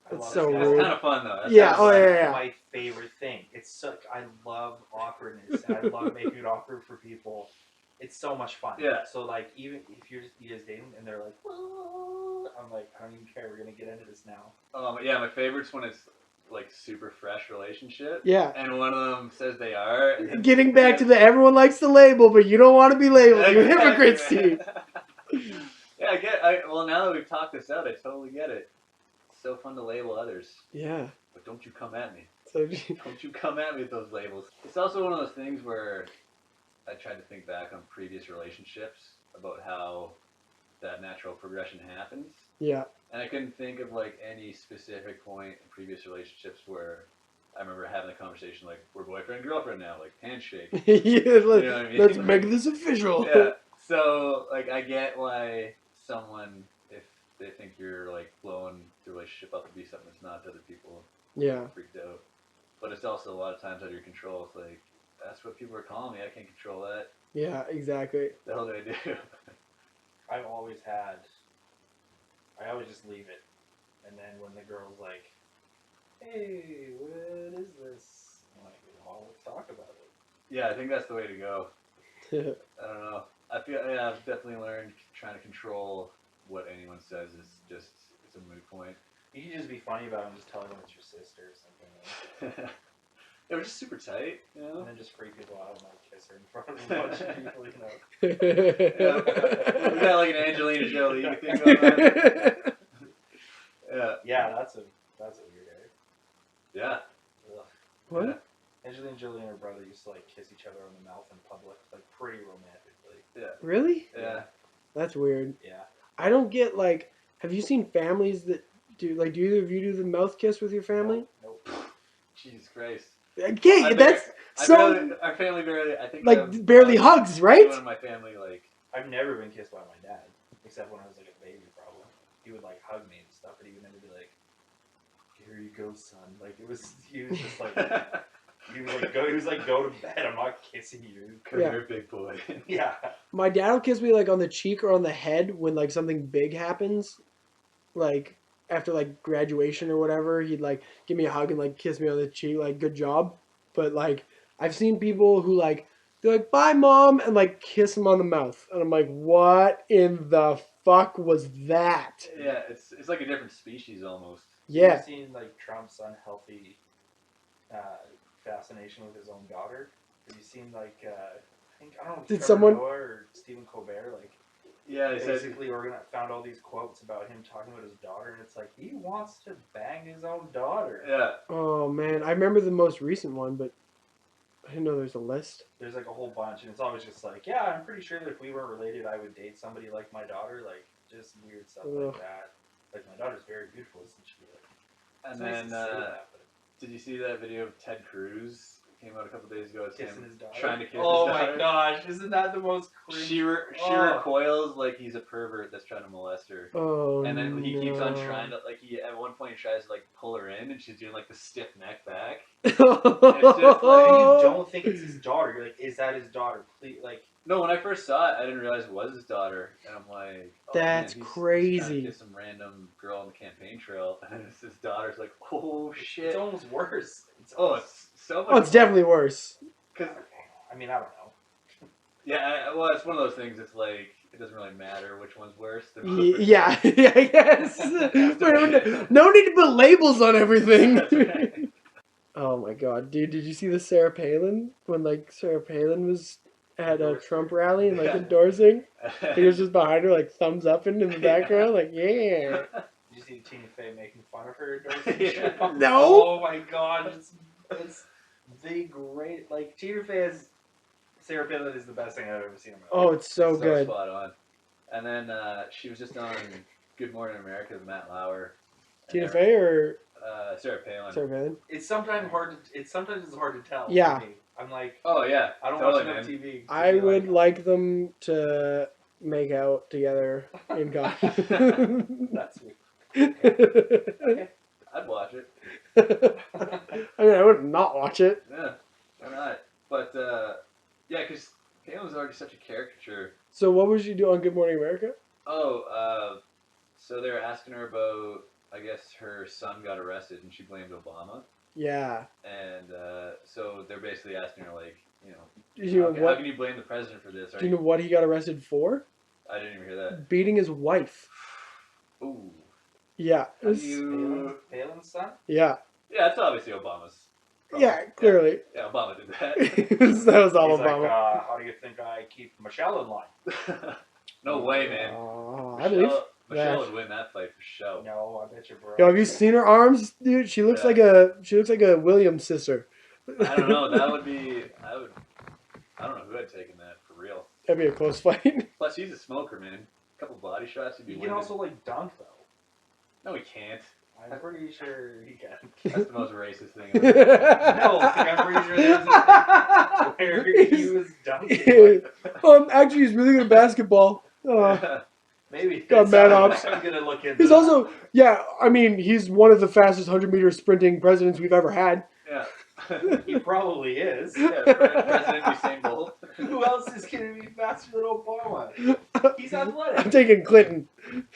I That's love so it. It's rude. kind of fun though. That's Yeah, kinda oh, fun. yeah, yeah. My favorite thing. It's such. I love awkwardness. And I love making it awkward for people. It's so much fun. Yeah. So like, even if you guys dating and they're like, "Well," I'm like, I don't even care. We're gonna get into this now. Yeah, my favorite's when it's like super fresh relationship. Yeah. And one of them says they are. And then Getting back to the everyone likes to label, but you don't want to be labeled. You Exactly. hypocrites, Steve. Yeah, well, now that we've talked this out, I totally get it. It's so fun to label others. Yeah. But don't you come at me. So, Don't you come at me with those labels. It's also one of those things where I tried to think back on previous relationships about how that natural progression happens. yeah. And I couldn't think of like any specific point in previous relationships where I remember having a conversation like, we're boyfriend and girlfriend now, like handshake. Yeah, You know what I mean? let's make this official. Yeah. So like I get why someone, if they think you're like blowing the relationship up to be something that's not to other people, Yeah. freaked out. But it's also a lot of times out of your control. It's like, that's what people are calling me. I can't control that. Yeah, exactly. The hell do I do? I've always I always just leave it, and then when the girl's like, "Hey, what is this?" I'm like, "Well, let's talk about it." Yeah, I think that's the way to go. I don't know. I feel I've definitely learned trying to control what anyone says is just it's a moot point. You can just be funny about it and just tell them it's your sister or something, like, It was just super tight, you and know. then just freak people out and like kiss her in front of a bunch of people, you know. Yeah. We got like an Angelina Jolie thing going on. Yeah. Yeah, that's a weird area. Yeah. Ugh. What? Yeah. Angelina Jolie and her brother used to like kiss each other on the mouth in public, like pretty romantically. Yeah. Really? Yeah. That's weird. Yeah. I don't get like. Have you seen families that do like? Do either of you do the mouth kiss with your family? Nope. Jesus Christ. Okay, that's so Our family barely. I think like barely hugs, right? Everyone in my family like. I've never been kissed by my dad, except when I was like a baby, probably. He would like hug me and stuff, but he would never be like, "Here you go, son." Like he was just like, he was like, "Go to bed. I'm not kissing you." Come Yeah. here, big boy. Yeah. My dad will kiss me like on the cheek or on the head when like something big happens, like after like graduation or whatever. He'd like give me a hug and like kiss me on the cheek, like good job. But like I've seen people who like they're like bye mom and like kiss him on the mouth, and I'm like, what in the fuck was that? Yeah, it's like a different species almost. Yeah. You've seen like Trump's unhealthy fascination with his own daughter. Have you seen like I think I don't know if Did Trevor someone- Noah or Stephen Colbert like Yeah, they said. basically found all these quotes about him talking about his daughter, and it's like he wants to bang his own daughter. Yeah. Oh man, I remember the most recent one, but I didn't know there's a list. There's like a whole bunch, and it's always just like, yeah, I'm pretty sure that if we weren't related, I would date somebody like my daughter, like just weird stuff Ugh. like that. Like my daughter's very beautiful, isn't she? Like, And it's nice then to say that, but did you see that video of Ted Cruz? It came out a couple days ago. It's kissing him his daughter. trying to kiss oh his daughter. my gosh, isn't that the most cringe? She Oh. recoils like he's a pervert that's trying to molest her. Oh And then he keeps on no. trying to like he at one point he tries to like pull her in and she's doing like the stiff neck back. And you Oh. don't think it's his daughter. You're like, is that his daughter? Please, like, No, when I first saw it, I didn't realize it was his daughter, and I'm like, oh, That's man, he's crazy. trying to kiss some random girl on the campaign trail, and it's his daughter's like, oh shit. it's almost worse. Oh, it's so much. Oh, it's definitely worse. Cause, I mean, I don't know. yeah, well, it's one of those things. It's like it doesn't really matter which one's worse. They're both pretty- Yeah, yeah, I guess. No need to put labels on everything. That's right. Oh my god, dude! Did you see the Sarah Palin when like Sarah Palin was at a Trump rally and like Yeah. endorsing? He was just behind her, like thumbs up in the background, like yeah. Did you see Tina Fey making fun of her endorsing Yeah. Trump? No. Oh my god, it's the great. Like Tina Fey as Sarah Palin is the best thing I've ever seen in my life. Oh, it's so good. Spot on. And then she was just on Good Morning America with Matt Lauer. And Tina they're- Fey or Sarah Palin. Sarah Palin? It's sometimes hard to tell. Yeah. For me. I'm like, Oh yeah, I don't totally, watch enough man. TV. to I be would like them to make out together in God. That's weird. I'd watch it. I mean, I would not watch it. Yeah, why not? But yeah, because Palin's already such a caricature. So what would you do on Good Morning America? Oh, so they were asking her about, I guess her son got arrested and she blamed Obama. Yeah. And so they're basically asking her, like, you know, Do you know how what? can you blame the president for this? Do you know what he got arrested for? I didn't even hear that. Beating his wife. Ooh. Yeah. How do you... Palin's son? Yeah. Yeah, it's obviously Obama's problem. Yeah. Clearly. Yeah, Obama did that. That was all He's Obama. like, how do you think I keep Michelle in line? No way, man. I believe. Michelle Yeah. would win that fight for sure. No, I bet you, bro. Yo, have you seen her arms, dude? She looks like a Williams sister. I don't know. That would be. I don't know who had taken that for real. That'd be a close fight. Plus, he's a smoker, man. A couple body shots, he'd be He can winning. also like dunk though. No, he can't. I'm pretty sure he can. That's the most racist thing. No, I'm pretty sure there's a thing where he was dunking. Actually, he's really good at basketball. Maybe. Got mad ops. I'm gonna look into He's that. also, yeah, I mean, he's one of the fastest 100-meter sprinting presidents we've ever had. Yeah. He probably is. Yeah, President Usain Bolt. Who else is gonna be faster than Obama? He's I'm athletic. taking Clinton.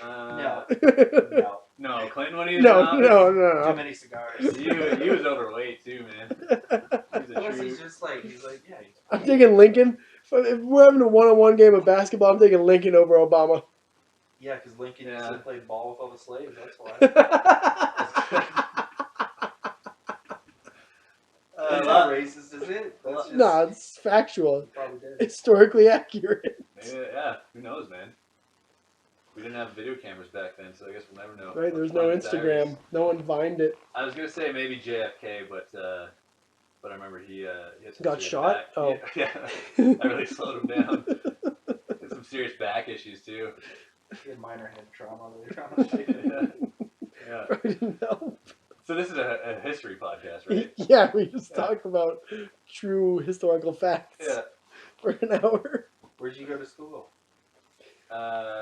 No. No. No. No, Clinton when he was No, in office, no. Too many cigars. He was overweight too, man. He's a Plus, true. he's just like, yeah. I'm taking Lincoln. If we're having a one-on-one game of basketball, I'm taking Lincoln over Obama. Yeah, because Lincoln used Yeah. to play ball with all the slaves. That's why. That's not racist, is it? That's just, No, it's factual. he probably did. Historically accurate. Yeah, who knows, man? We didn't have video cameras back then, so I guess we'll never know. Right, there was no Find the Instagram. diaries. No one vined it. I was gonna say maybe JFK, but I remember he had some Got serious shot? back- Oh. Yeah, I really slowed him down. He had some serious back issues too. He had minor head trauma. They were trying to shake it. Yeah. I didn't know. So this is a history podcast, right? Yeah, we just Yeah. talk about true historical facts Yeah. for an hour. Where'd you go to school?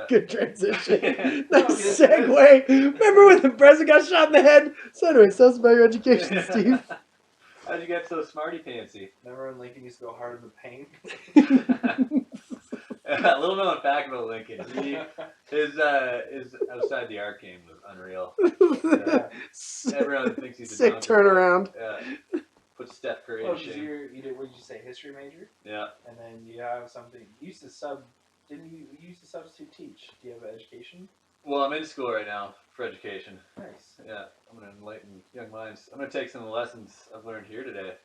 Good transition. Yeah. Nice segue. Remember when the president got shot in the head? So anyway, tell us about your education, Steve. How'd you get so smarty pantsy? Remember when Lincoln used to go hard in the paint? A little known fact about Lincoln. His outside the arc game was unreal. Yeah. Everyone thinks he's a Sick dunker, turnaround. but, Yeah. Put Steph Curry Oh, in 'cause shame. you did, what did you say, history major? Yeah. And then you have something, you used to you used to substitute teach. Do you have an education? Well, I'm in school right now for education. Nice. Yeah. I'm going to enlighten young minds. I'm going to take some of the lessons I've learned here today.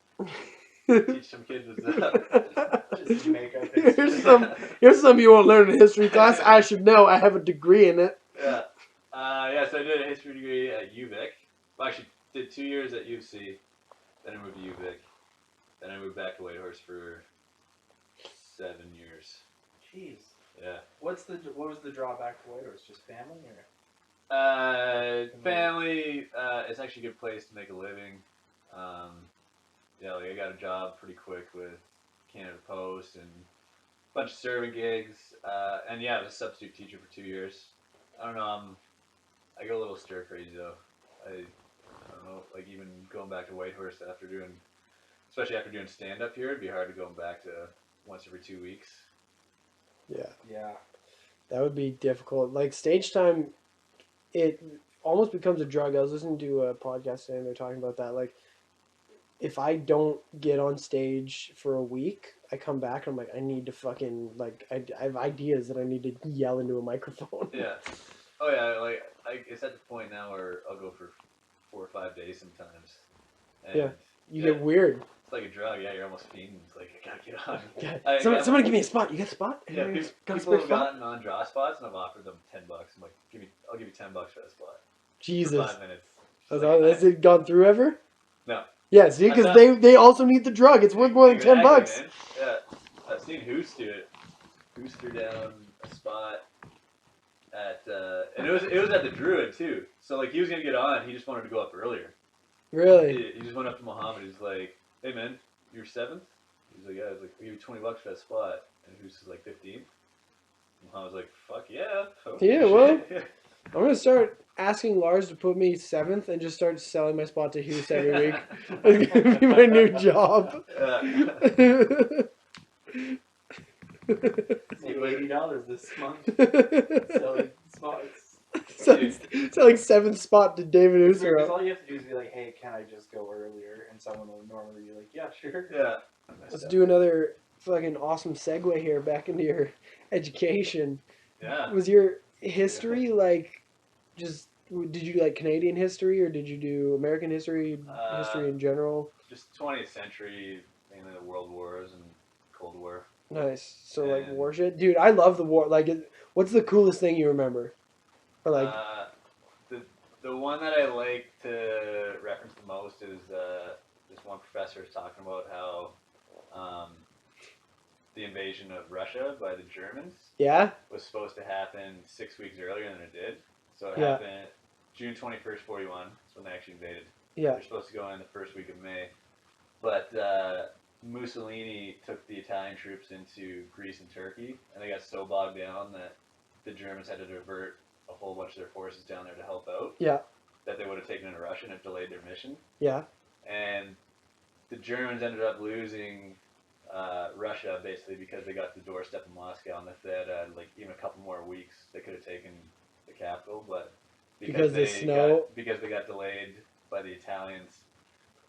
Teach some kids what's up. Just make up history. Here's some you won't learn in history class. I should know. I have a degree in it. Yeah. Yeah, so I did a history degree at UVic. Well, actually, did 2 years at UC. Then I moved to UVic. Then I moved back to Whitehorse for 7 years. Jeez. Yeah. What was the drawback to Whitehorse? Just family or? Family, it's actually a good place to make a living. Yeah, like I got a job pretty quick with Canada Post and a bunch of serving gigs. And yeah, I was a substitute teacher for 2 years. I don't know, I go a little stir crazy though. I don't know, like even going back to Whitehorse especially after doing stand up here, it'd be hard to go back to once every 2 weeks. Yeah. Yeah. That would be difficult. Like stage time, it almost becomes a drug. I was listening to a podcast today and they're talking about that. Like, if I don't get on stage for a week, I come back and I'm like, I need to fucking, like, I have ideas that I need to yell into a microphone. Yeah. Oh yeah, like it's at the point now where I'll go for 4 or 5 days sometimes. And Yeah. You get weird. It's like a drug. Yeah, you're almost fiending. It's like I gotta get on. Yeah. Somebody give me a spot. You got a spot? Yeah, Anybody got a people spare have spot? gotten on draw spots and I've offered them $10. I'm like, I'll give you $10 for that spot. Jesus. For 5 minutes. Has it gone through ever? No. Yeah, see, because I've done- they also need the drug. It's worth more than $10. Exactly, man. Yeah, I've seen Hoos do it. Hoos threw down a spot at, and it was at the Druid too. So like he was gonna get on, he just wanted to go up earlier. Really? He just went up to Muhammad. He's like, "Hey man, you're 7th?" He's like, "Yeah." I was like, "I'll give you $20 for that spot." And Hoos is like 15th. Muhammad's like, "Fuck yeah." Okay, Yeah, well. shit." I'm gonna start asking Lars to put me 7th and just start selling my spot to Hughes every week. That's gonna be my new job. It's like $80 this month. Selling spots. selling 7th spot to David Because Husser. all you have to do is be like, hey, can I just go earlier? And someone will normally be like, yeah, sure. Yeah. Let's do another fucking awesome segue here back into your education. Yeah. Was your history like just did you like Canadian history or did you do American history, history in general? Just 20th century, mainly the World Wars and Cold War. Nice. So like And- war shit, dude. I love the war. Like, what's the coolest thing you remember? Or like, the one that I like to reference the most is this one professor is talking about how the invasion of Russia by the Germans yeah, was supposed to happen 6 weeks earlier than it did. So it Yeah. happened June 21st, 41. That's when they actually invaded. yeah, They're supposed to go in the first week of May. But Mussolini took the Italian troops into Greece and Turkey, and they got so bogged down that the Germans had to divert a whole bunch of their forces down there to help out. Yeah. That they would have taken into Russia and it delayed their mission. yeah. And the Germans ended up losing Russia basically because they got to the doorstep of Moscow, and if they had like even a couple more weeks, they could have taken the capital. But Because the snow- because they got delayed by the Italians,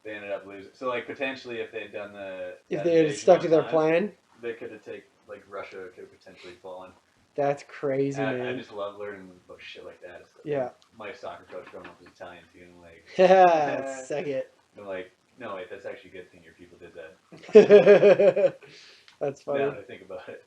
they ended up losing. So like potentially, if they had done If that they had invasion stuck on to their time, plan, they could have taken like Russia could have potentially fallen. that's crazy, And I man. just love learning about shit like that. It's like, Yeah. my soccer coach growing up was Italian too, and like, Yeah, suck it. I'm like, no wait, that's actually a good thing your people did that. That's Now funny. that I think about it.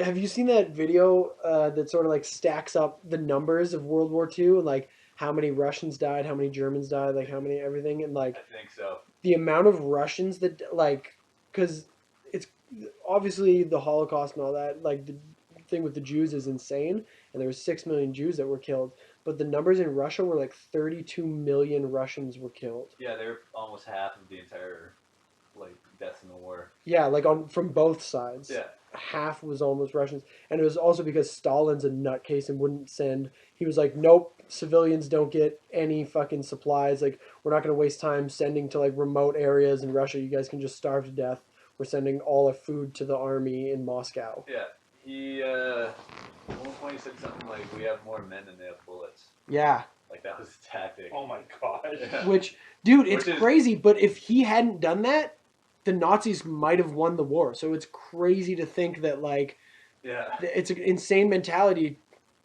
Have you seen that video that sort of like stacks up the numbers of World War II and like how many Russians died, how many Germans died, like how many everything, and like I think so. the amount of Russians that like, because it's obviously the Holocaust and all that, like the thing with the Jews is insane, and there were 6 million Jews that were killed, but the numbers in Russia were like 32 million Russians were killed. Yeah, they're almost half of the entire like deaths in the war. Yeah, like on from both sides. Yeah. Half was almost Russians, and it was also because Stalin's a nutcase and wouldn't send. He was like, "Nope, civilians don't get any fucking supplies. Like, we're not going to waste time sending to like remote areas in Russia. You guys can just starve to death. We're sending all our food to the army in Moscow." Yeah. He at one point he said something like, "We have more men than they have bullets." Yeah, Like that was his tactic. Oh my gosh. Yeah. which, dude, it's Which is- crazy. But if he hadn't done that, the Nazis might have won the war. So it's crazy to think that like. Yeah. It's an insane mentality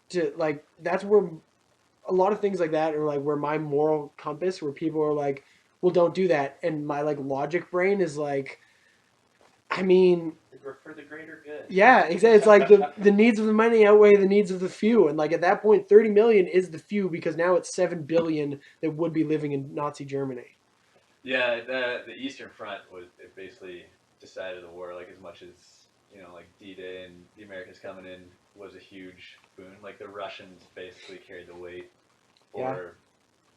to like that's where a lot of things like that are like where my moral compass where people are like, well, don't do that, and my like logic brain is like, I mean, We're for the greater good. yeah, exactly. It's like the needs of the many outweigh the needs of the few, and like at that point 30 million is the few because now it's 7 billion that would be living in Nazi Germany. Yeah, the Eastern Front was it basically decided the war. Like as much as like D-Day and the Americans coming in was a huge boon. Like the Russians basically carried the weight for.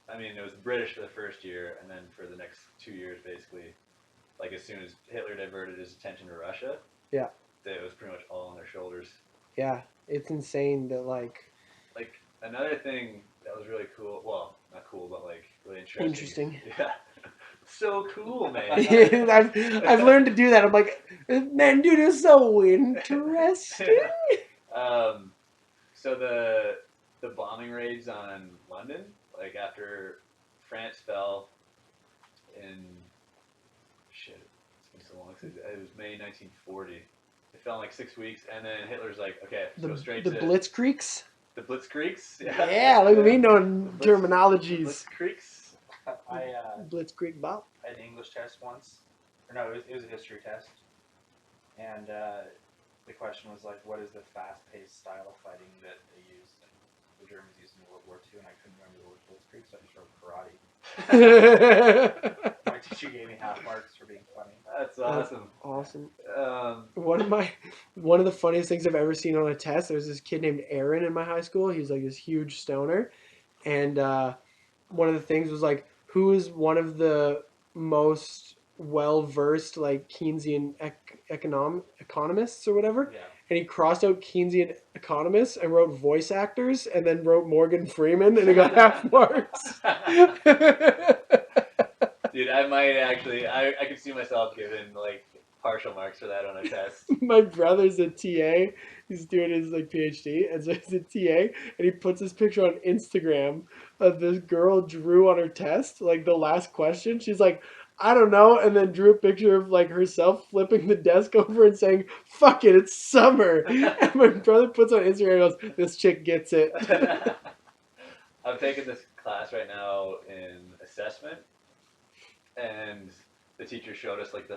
I mean, it was the British for the first year, and then for the next 2 years, basically, like as soon as Hitler diverted his attention to Russia, Yeah. it was pretty much all on their shoulders. Yeah, it's insane that like Like another thing that was really cool. Well, not cool, but like really interesting. interesting. Yeah. So cool, man. I've learned to do that. I'm like, man, dude, it's so interesting. So the bombing raids on London, like after France fell in shit, it's been so long since it was May 1940. It fell in like 6 weeks, and then Hitler's like, okay, The, go straight the to Blitzkrieg's. the Blitzkriegs. Yeah, look at me knowing The terminologies. Blitzkriegs. I Blitzkrieg Bop. had an English test once, or no, it was a history test, and the question was like, what is the fast-paced style of fighting that they used, and the Germans used in World War II, and I couldn't remember the word Blitzkrieg, so I just wrote karate. My teacher gave me half marks for being funny. That's awesome. Awesome. Um, One of the funniest things I've ever seen on a test. There's this kid named Aaron in my high school. He's like this huge stoner, and one of the things was like, who is one of the most well versed like Keynesian economists or whatever? Yeah. and he crossed out Keynesian economists and wrote voice actors, and then wrote Morgan Freeman, and he got half marks. Dude, I might actually. I could see myself giving like partial marks for that on a test. My brother's a TA. He's doing his like PhD, and so he's a TA, and he puts this picture on Instagram of this girl drew on her test, like the last question. She's like, I don't know, and then drew a picture of like herself flipping the desk over and saying, "Fuck it, it's summer." And my brother puts on Instagram and goes, "This chick gets it." I'm taking this class right now in assessment, and the teacher showed us like the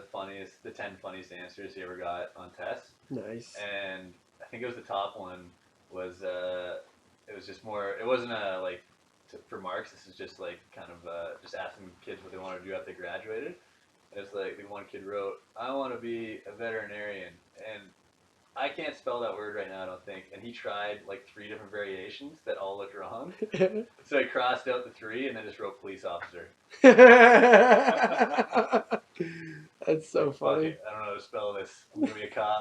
10 funniest answers he ever got on tests. Nice. And I think it was the top one was it was just more. It wasn't for marks. This is just like kind of just asking kids what they want to do after they graduated. And it's like the one kid wrote, "I want to be a veterinarian," and I can't spell that word right now, I don't think. And he tried like 3 different variations that all looked wrong. So he crossed out the 3 and then just wrote police officer. That's so Like, fuck funny. it, I don't know how to spell this. I'm gonna be a cop.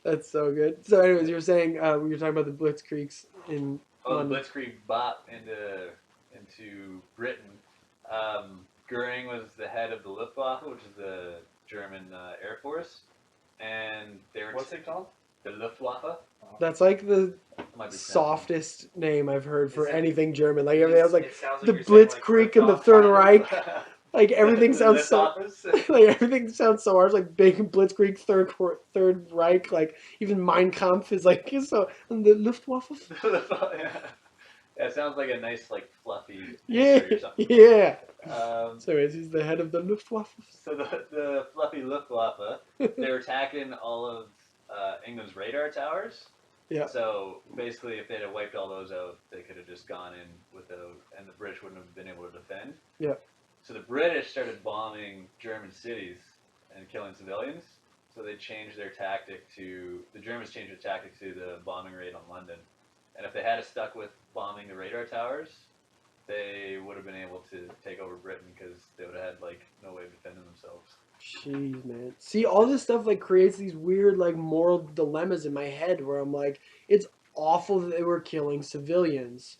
That's so good. So, anyways, you were saying we were talking about the Blitzkriegs in Oh, the London. Blitzkrieg bop into Britain. Goering was the head of the Luftwaffe, which is the German Air Force, and they were What's it called? the Luftwaffe. That's like the Might be softest name I've heard for Is it- anything German. Like everything else, like It sounds the you're saying, like, Blitzkrieg and the Luftwaffe Third kind of. Reich. Like everything The sounds so. Luftwaffe. Like everything sounds so harsh. Like big Blitzkrieg, Third Reich. Like even Mein Kampf is like so. And the Luftwaffe. Yeah. Yeah, it sounds like a nice, like, fluffy Yeah, history or something. yeah. Um, So anyways, he's the head of the Luftwaffe. so the fluffy Luftwaffe, they were attacking all of England's radar towers. Yeah. So basically, if they'd have wiped all those out, they could have just gone in without, and the British wouldn't have been able to defend. Yeah. So the British started bombing German cities and killing civilians. So they changed their tactic to the Germans changed their tactic to the bombing raid on London. And if they had stuck with bombing the radar towers, they would have been able to take over Britain because they would have had like no way of defending themselves. Jeez, man. See, all this stuff like creates these weird like moral dilemmas in my head where I'm like, it's awful that they were killing civilians,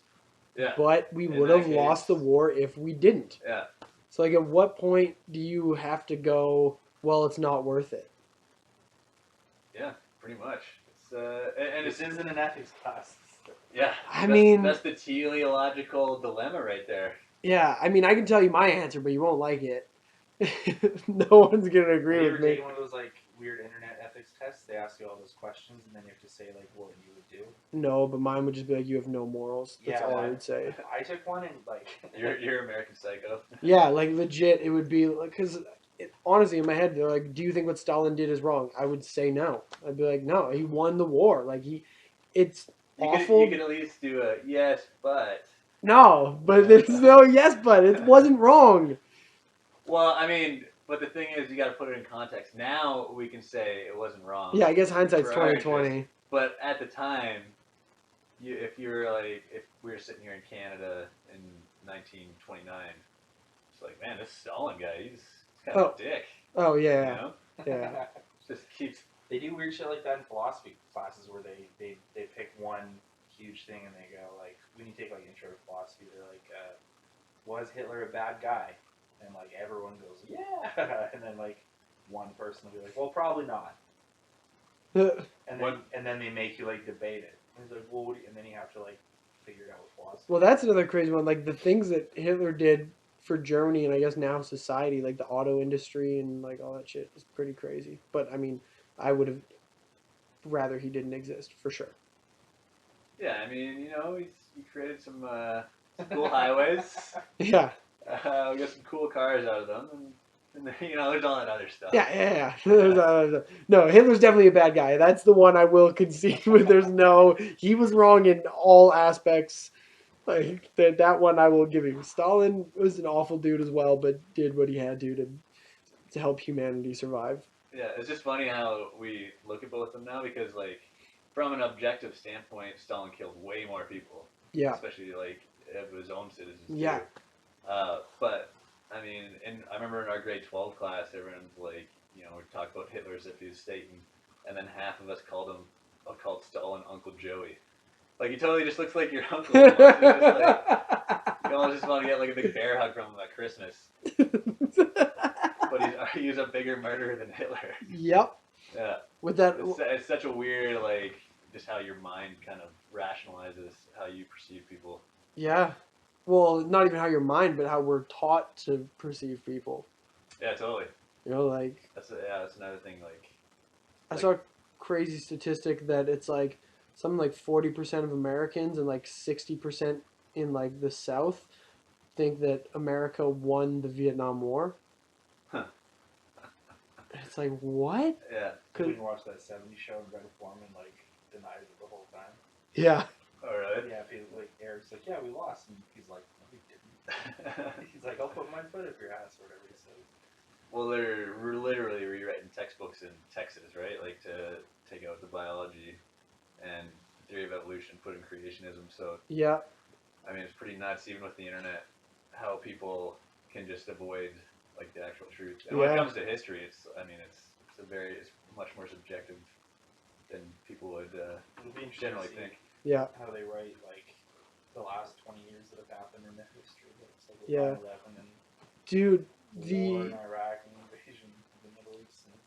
Yeah. but we In would that have lost the case- war if we didn't. Yeah. So like, at what point do you have to go? Well, it's not worth it. Yeah. Pretty much. It's and This it's isn't an ethics class. yeah. I that's, mean- that's the teleological dilemma right there. Yeah, I mean, I can tell you my answer, but you won't like it. No one's gonna Have agree you with ever me. taken one of those like weird internet ethics tests? They ask you all those questions, and then you have to say like what you would do. No, but mine would just be like, you have no morals. That's Yeah, all I that- would say. I took one and like You're American Psycho. Yeah, like legit, it would be like because honestly, in my head, they're like, "Do you think what Stalin did is wrong?" I would say no. I'd be like, "No, he won the war. Like it's awful." You could at least do a yes, but. No, but there's no yes, but it wasn't wrong. Well, I mean, but the thing is, you got to put it in context. Now we can say it wasn't wrong. Yeah, I guess hindsight's For our 2020. But at the time, if we were sitting here in Canada in 1929, it's like, man, this Stalin guy, he's kind of a dick. Oh You yeah, know? yeah. Just keeps. they do weird shit like that in philosophy classes where they pick one huge thing and they go like when you take like intro to philosophy, they're like, was Hitler a bad guy? And like everyone goes, yeah, and then like one person will be like, well, probably not. And then they make you like debate it. And it's like, well, what do you, and then you have to like figure it out with philosophy. Well, that's another crazy one. Like the things that Hitler did for Germany and I guess now society, like the auto industry and like all that shit, is pretty crazy. But I mean, I would have rather he didn't exist for sure. Yeah, I mean, he created some cool highways. Yeah, We got some cool cars out of them, and there's all that other stuff. yeah. No, Hitler's definitely a bad guy. That's the one I will concede with. He was wrong in all aspects. Like that one I will give you. Stalin was an awful dude as well, but did what he had to help humanity survive. Yeah, it's just funny how we look at both of them now because, like, from an objective standpoint, Stalin killed way more people. Yeah. Especially, like, of his own citizens, Yeah. too. But, I mean, I remember in our grade 12 class, everyone's like, we talk about Hitler as if he was Satan. and then half of us called Stalin Uncle Joey. Like, he totally just looks like your uncle. You almost just want to get like a big bear hug from him at Christmas. But he's a bigger murderer than Hitler. Yep. Yeah. With that, It's such a weird, like, just how your mind kind of rationalizes how you perceive people. yeah. Well, not even how your mind, but how we're taught to perceive people. Yeah, totally. You know, like That's another thing. Like, I saw a crazy statistic that it's like something like 40% of Americans and like 60% in like the South think that America won the Vietnam War. Huh. It's like, what? yeah. You didn't watch that 70s show and Greta Foreman like denied it the whole time. Yeah. Oh, really? Yeah, people, like Eric's like, yeah, we lost, and he's like, no, we didn't. He's like, I'll put my foot up your ass or whatever he says. Well, they're literally rewriting textbooks in Texas, right? Like, to take out the biology and theory of evolution, put in creationism. So, Yeah. I mean, it's pretty nuts, even with the internet, how people can just avoid like the actual truth. And when it Yeah. comes to history, it's much more subjective than people would It'll be interesting generally to see think. Yeah. how they write like the last 20 years that have happened in the history. It's like with Yeah. 9/11 and Dude, the war in the Iraq and the invasion of the Middle East and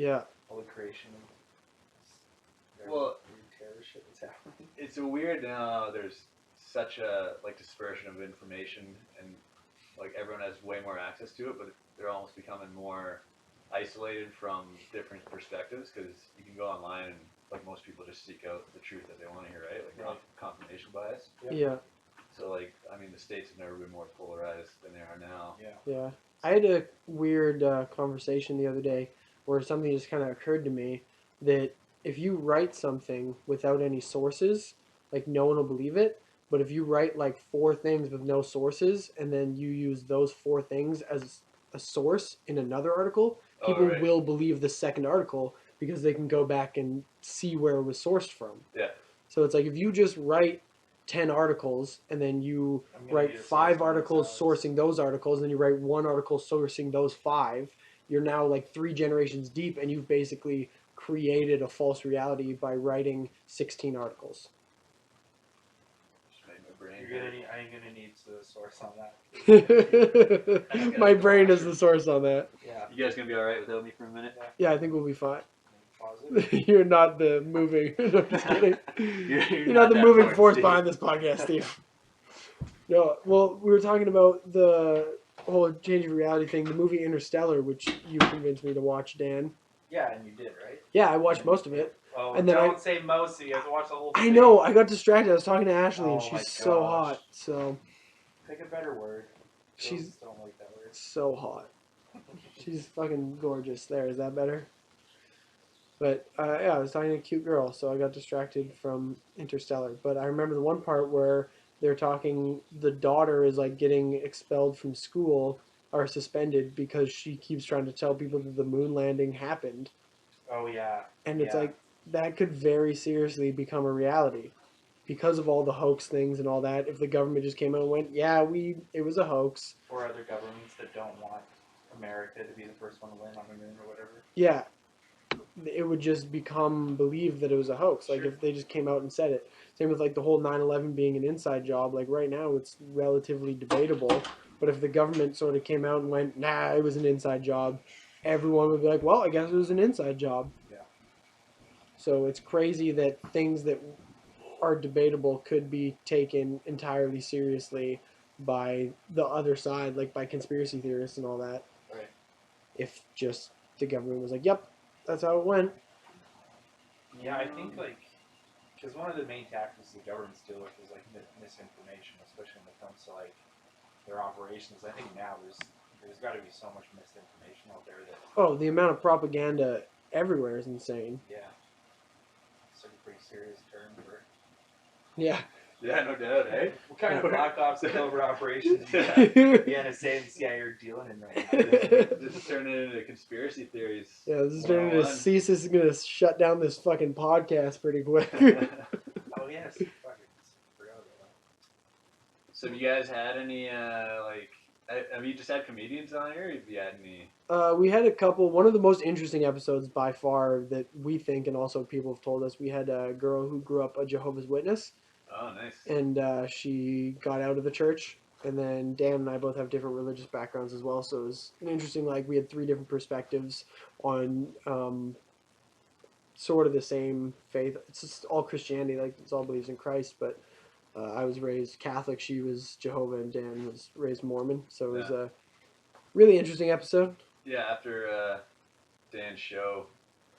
yeah. all the creation of this Well, weird terror shit that's happening. It's a weird now. There's such a like dispersion of information, and like everyone has way more access to it, but they're almost becoming more isolated from different perspectives because you can go online and like most people just seek out the truth that they want to hear, right? Like Right. confirmation bias. Yep. Yeah. So like, I mean, the states have never been more polarized than they are now. Yeah. Yeah. I had a weird conversation the other day where something just kind of occurred to me that if you write something without any sources, like no one will believe it. But if you write like 4 things with no sources and then you use those 4 things as a source in another article, people right. will believe the second article because they can go back and see where it was sourced from. Yeah. So it's like if you just write 10 articles and then you I'm gonna write need a source 5 on articles this, Alex. sourcing those articles, and then you write 1 article sourcing those 5, you're now like 3 generations deep, and you've basically created a false reality by writing 16 articles. Just made my brain. I'm gonna need the source on that. My brain is the source on that. Yeah. You guys gonna be all right without me for a minute? Yeah, I think we'll be fine. Pause it. You're not the moving. No, just kidding. You're You're not the that moving smart, force Steve. behind this podcast, Steve. No, well, we were talking about the whole change of reality thing, the movie Interstellar, which you convinced me to watch, Dan. Yeah, and you did, right? Yeah, I watched most of it. Oh, And then don't say mostly. You have to watch the whole thing. I know, I got distracted. I was talking to Ashley, and Oh my she's so gosh. hot. So, Pick a better word. She's- Girls don't like that word. so hot. She's fucking gorgeous. There, is that better? But, yeah, I was talking to a cute girl, so I got distracted from Interstellar. But I remember the one part where they're talking, the daughter is, like, getting expelled from school or suspended because she keeps trying to tell people that the moon landing happened. Oh yeah. And it's Yeah. like, that could very seriously become a reality. Because of all the hoax things and all that, if the government just came out and went, yeah, it was a hoax. Or other governments that don't want America to be the first one to land on the moon or whatever. Yeah. It would just become believed that it was a hoax. Like, Sure. if they just came out and said it. Same with, like, the whole 9/11 being an inside job. Like, right now, it's relatively debatable. But if the government sort of came out and went, nah, it was an inside job, everyone would be like, well, I guess it was an inside job. Yeah. So it's crazy that things that are debatable could be taken entirely seriously by the other side, like by conspiracy theorists and all that. Right. If just the government was like, yep, that's how it went. Yeah, I think like because one of the main tactics the governments deal with is like misinformation, especially when it comes to like their operations. I think now there's got to be so much misinformation out there that Oh, the amount of propaganda everywhere is insane. yeah, it's like a pretty serious term for Yeah. Yeah, no doubt, eh? what kind of black ops and covert operations the Yeah, NSA and CIA are dealing in right now. This is turning into conspiracy theories. this is turning into 101. CSIS is going to shut down this fucking podcast pretty quick. Oh yes, fuck it. Forgot about that. So have you guys had any like Have you just had comedians on here? Or have you had any? We had a couple. One of the most interesting episodes by far that we think, and also people have told us, we had a girl who grew up a Jehovah's Witness, Oh, nice. and she got out of the church. And then Dan and I both have different religious backgrounds as well, so it was an interesting. Like we had three different perspectives on sort of the same faith. It's just all Christianity, like it's all believes in Christ. But I was raised Catholic, she was Jehovah, and Dan was raised Mormon. So it was Yeah. a really interesting episode. Yeah, after Dan's show,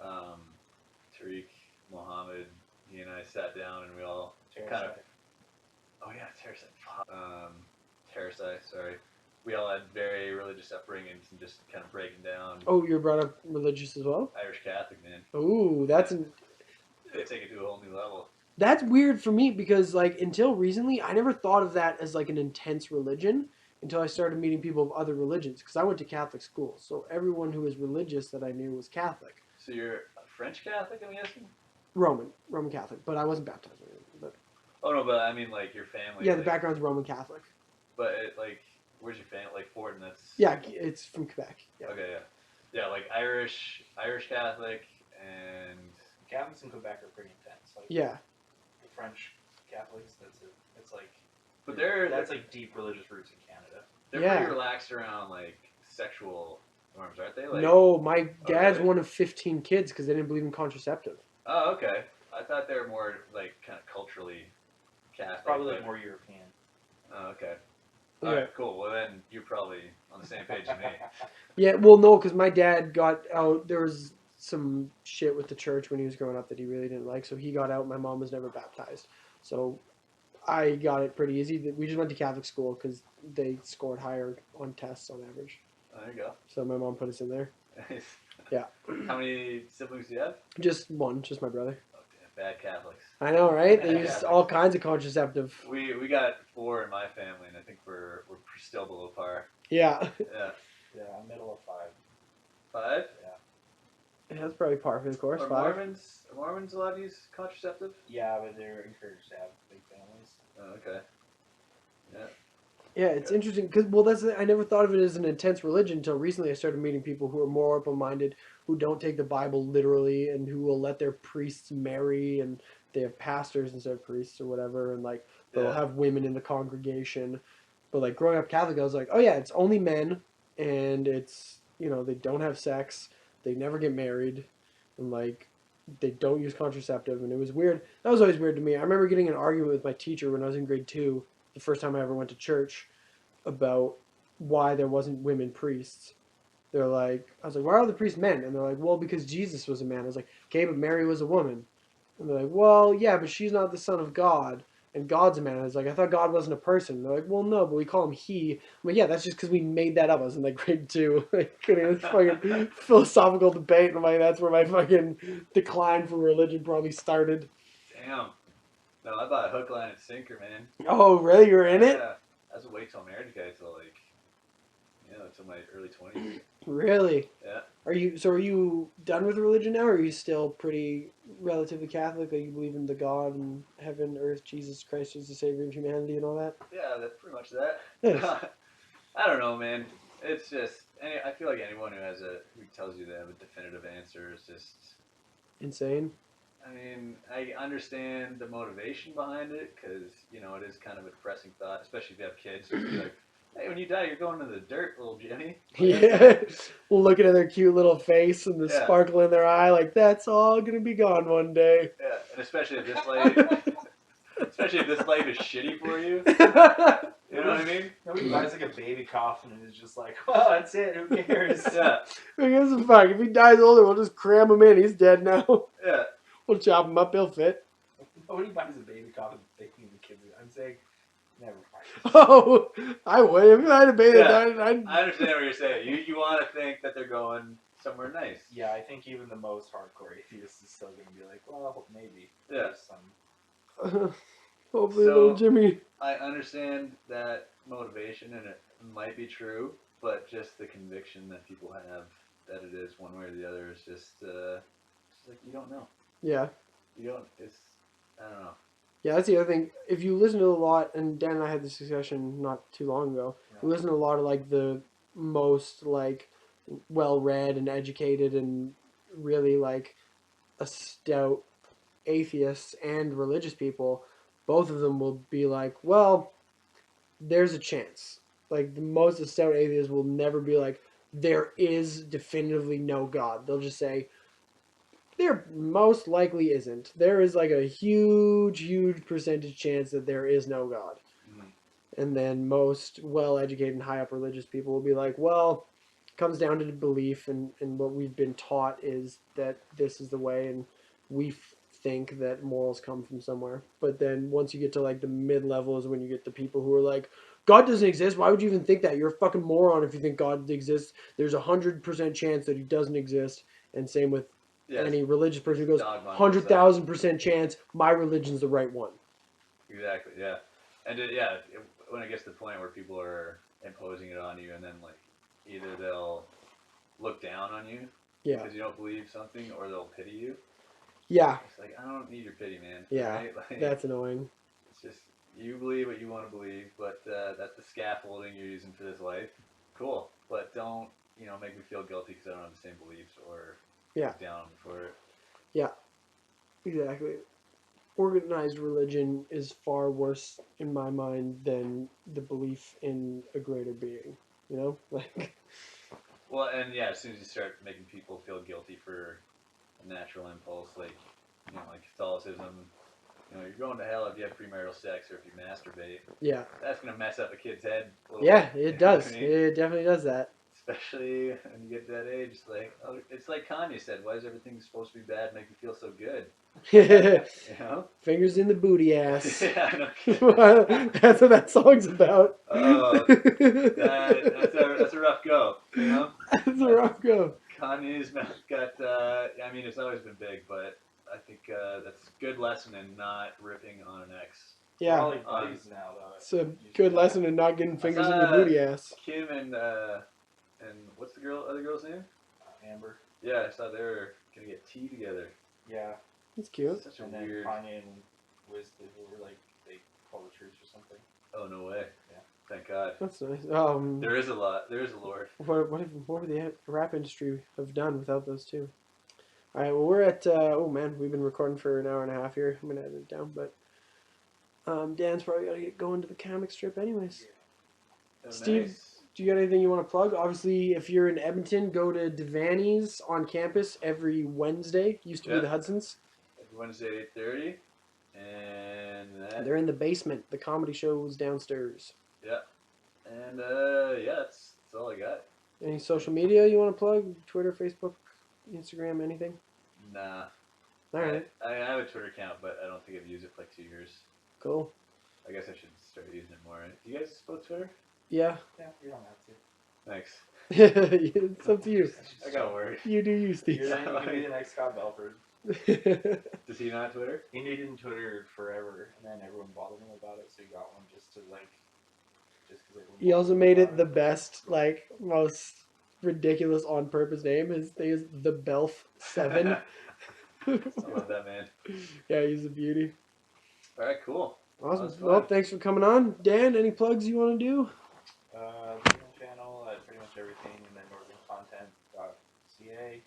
Tariq, Mohammed, he and I sat down and we all kind of. Oh yeah, Terrasai, sorry. We all had very religious upbringings and just kind of breaking down. Oh, you're brought up religious as well? Irish Catholic, man. Ooh, that's They take it to a whole new level. that's weird for me because like until recently I never thought of that as like an intense religion until I started meeting people of other religions because I went to Catholic school. So everyone who was religious that I knew was Catholic. So you're a French Catholic, I'm guessing? Roman Catholic, but I wasn't baptized or anything. But Oh no, but I mean like your family. yeah, the like, background's Roman Catholic. But like, where's your family? Like Fort, and that's. Yeah, it's from Quebec. Yeah. Okay, yeah, like Irish Catholic, and Catholics in Quebec are pretty intense. Like Yeah. the French Catholics, it's like. but That's like deep religious roots in Canada. they're Yeah. pretty relaxed around like sexual norms, aren't they? Like, No, my dad's really? one of 15 kids because they didn't believe in contraceptive. Oh, okay. I thought they were more like kind of culturally Catholic. Probably like but- more European. Oh, okay. Yeah. All right, cool. Well, then you're probably on the same page as me. Yeah, well, no, because my dad got out. There was some shit with the church when he was growing up that he really didn't like, so he got out. My mom was never baptized, so I got it pretty easy. We just went to Catholic school because they scored higher on tests on average. Oh, there you go. So my mom put us in there. Nice. Yeah. How many siblings do you have? Just one, just my brother. Oh, damn, bad Catholics. I know, right? They Yeah. used all kinds of contraceptive. We got 4 in my family, and I think we're still below par. Yeah, Yeah. Yeah, middle of 5. 5? that's probably par for the course. Are 5. Mormons allowed to use contraceptive? Yeah, but they're encouraged to have big families. Oh, okay. Yeah. Yeah, it's interesting because I never thought of it as an intense religion until recently. I started meeting people who are more open-minded, who don't take the Bible literally, and who will let their priests marry, and they have pastors instead of priests or whatever, and like they'll Yeah. have women in the congregation. But like growing up Catholic, I was like, oh yeah, it's only men, and it's they don't have sex, they never get married, and like they don't use contraceptive, and it was weird. That was always weird to me. I remember getting in an argument with my teacher when I was in grade 2. The first time I ever went to church about why there wasn't women priests. I was like, why are the priests men? And they're like, well, because Jesus was a man. I was like, okay, but Mary was a woman. And they're like, well, yeah, but she's not the son of God, and God's a man. I was like, I thought God wasn't a person. And they're like, well, no, but we call him he. I'm like, yeah, that's just because we made that up. I was in like grade 2. This fucking philosophical debate. And I'm like, that's where my fucking decline from religion probably started. Damn. No, I bought hook, line, and sinker, man. Oh, really? You're in it? Yeah. I was wait till I married a guy till like, till my early 20s. Really? Yeah. Are you done with religion now, or are you still pretty relatively Catholic? Like you believe in the God and heaven, earth, Jesus Christ is the Savior of humanity, and all that? Yeah, that's pretty much that. Nice. I don't know, man. It's just, I feel like anyone who tells you they have a definitive answer is just, Insane. I mean, I understand the motivation behind it, because, it is kind of a depressing thought, especially if you have kids. Just be like, hey, when you die, you're going to the dirt, little Jimmy. Yeah. Looking at their cute little face and the Yeah. sparkle in their eye, like that's all gonna be gone one day. Yeah, and especially if this life is shitty for you. You know what I mean? Nobody buys like a baby coffin and is just like, well, that's it. Who cares? Yeah, Who gives a fuck? If he dies older, we'll just cram him in. He's dead now. yeah. We'll chop him up. He'll fit. Nobody buys a baby coffin thinking the kids. I'm saying, never mind. Oh, I would. If I had a baby Yeah. that died, I understand what you're saying. You want to think that they're going somewhere nice. Yeah, I think even the most hardcore atheist is still going to be like, well, maybe. Yeah. There's some. hopefully So- little Jimmy. I understand that motivation, and it might be true, but just the conviction that people have that it is one way or the other is just like you don't know. Yeah. You don't. I don't know. Yeah, that's the other thing. If you listen to a lot, and Dan and I had this discussion not too long ago. We listen to a lot of like the most like well-read and educated and really like a stout atheists and religious people. Both of them will be like, well, there's a chance. Like the most stout atheists will never be like, there is definitively no God. They'll just say, there most likely isn't. There is like a huge percentage chance that there is no God. Mhm. And then most well educated and high up religious people will be like, well, it comes down to the belief, and what we've been taught is that this is the way, and we think that morals come from somewhere. But then once you get to like the mid level is when you get the people who are like, God doesn't exist. Why would you even think that? You're a fucking moron if you think God exists. There's 100% chance that he doesn't exist. And same with Yes. any religious person who goes, Dogma on both 100,000% chance my religion's the right one. Exactly. Yeah. And when it gets to the point where people are imposing it on you, and then like either they'll look down on you Yeah. because you don't believe something, or they'll pity you. Yeah. It's like, I don't need your pity, man. Yeah. Right? Like, That's annoying. it's just you believe what you want to believe, but that's the scaffolding you're using for this life. Cool, but don't make me feel guilty because I don't have the same beliefs or Yeah. down on me for it. Exactly. Organized religion is far worse in my mind than the belief in a greater being. You know, like Well, and yeah, as soon as you start making people feel guilty for a natural impulse, like Catholicism, you're going to hell if you have premarital sex or if you masturbate. yeah, That's gonna mess up a kid's head. A little yeah, bit, it you know does. what I mean? It definitely does that. Especially when you get to that age, it's like Kanye said, why is everything supposed to be bad make you feel so good? You know? Fingers in the booty ass. Yeah, I know. That's what that song's about. Oh, that's a rough go, you know? That's a rough go. Kanye's got, I mean, it's always been big, but I think that's a good lesson in not ripping on an ex. We're Yeah, all like buddies now, though. it's a good lesson in not getting fingers in the booty ass. Kim and what's the other girl's name? Amber. Yeah, I saw they were gonna get tea together. Yeah. That's cute. Such a And then weird. Kanye and Wiz, they were like, they called the truce or something. Oh no way. Yeah. Thank God. That's nice. There is a lot. There is a Lord. What would the rap industry have done without those two? All right, well, we're at, oh man, we've been recording for an hour and a half here. I'm going to edit it down, but Dan's probably got to get going to the comic strip anyways. Oh, Steve, nice. do you got anything you want to plug? Obviously, if you're in Edmonton, go to Devaney's on campus every Wednesday. Used to be Yeah. the Hudson's. Every Wednesday at 8:30, and that. They're in the basement. The comedy show is downstairs. Yeah. And yeah, that's all I got. Any social media you want to plug? Twitter, Facebook, Instagram, anything? Nah. All right, I have a Twitter account, but I don't think I've used it for like 2 years. cool. I guess I should start using it more. Do you guys both Twitter? Yeah, Yeah, you don't have to. Thanks. it's up to you. I got worried. You do you, Steve. You can be the next Scott Belford. Does he not Twitter? He needed Twitter forever, and then everyone bothered him about it, so he got one just because everyone. He also bothered him made it about the best, like, most ridiculous on purpose name. His thing is the Belf7. I love that man. Yeah, he's a beauty. All right, cool. Awesome. That was fun. Well, thanks for coming on. Dan, any plugs you want to do? Video channel, pretty much everything, and then northerncontent.ca.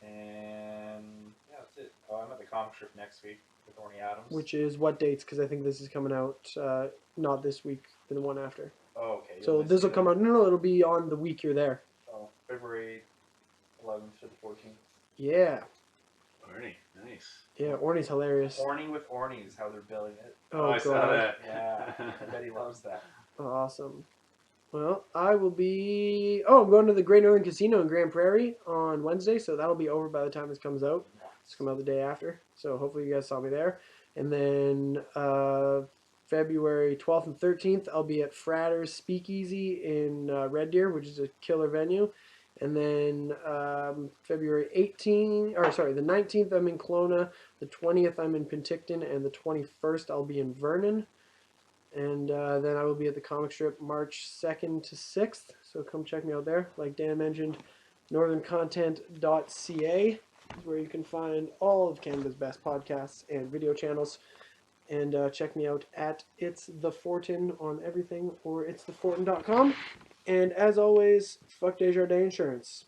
And yeah, that's it. Oh, I'm at the comic strip next week with Orny Adams. Which is what dates? Because I think this is coming out not this week, but the one after. Oh, okay. So this will come out. No, it'll be on the week you're there. Oh, February 11th to the 14th. Yeah. Ernie, nice. Yeah, Orny's hilarious. Orny with Orny is how they're billing it. Oh, I saw that. Yeah, I bet he loves that. Awesome. Well, I will be. Oh, I'm going to the Great Northern Casino in Grand Prairie on Wednesday, so that'll be over by the time this comes out. It's come out the day after, so hopefully you guys saw me there. And then February 12th and 13th, I'll be at Fratter's Speakeasy in Red Deer, which is a killer venue. And then February the 19th, I'm in Kelowna. The 20th, I'm in Penticton, and the 21st, I'll be in Vernon. And then I will be at the comic strip March 2nd to 6th. So come check me out there. Like Dan mentioned, northerncontent.ca is where you can find all of Canada's best podcasts and video channels. And check me out at It's the Fortin on everything or itsthefortin.com. And as always, fuck Desjardins Insurance.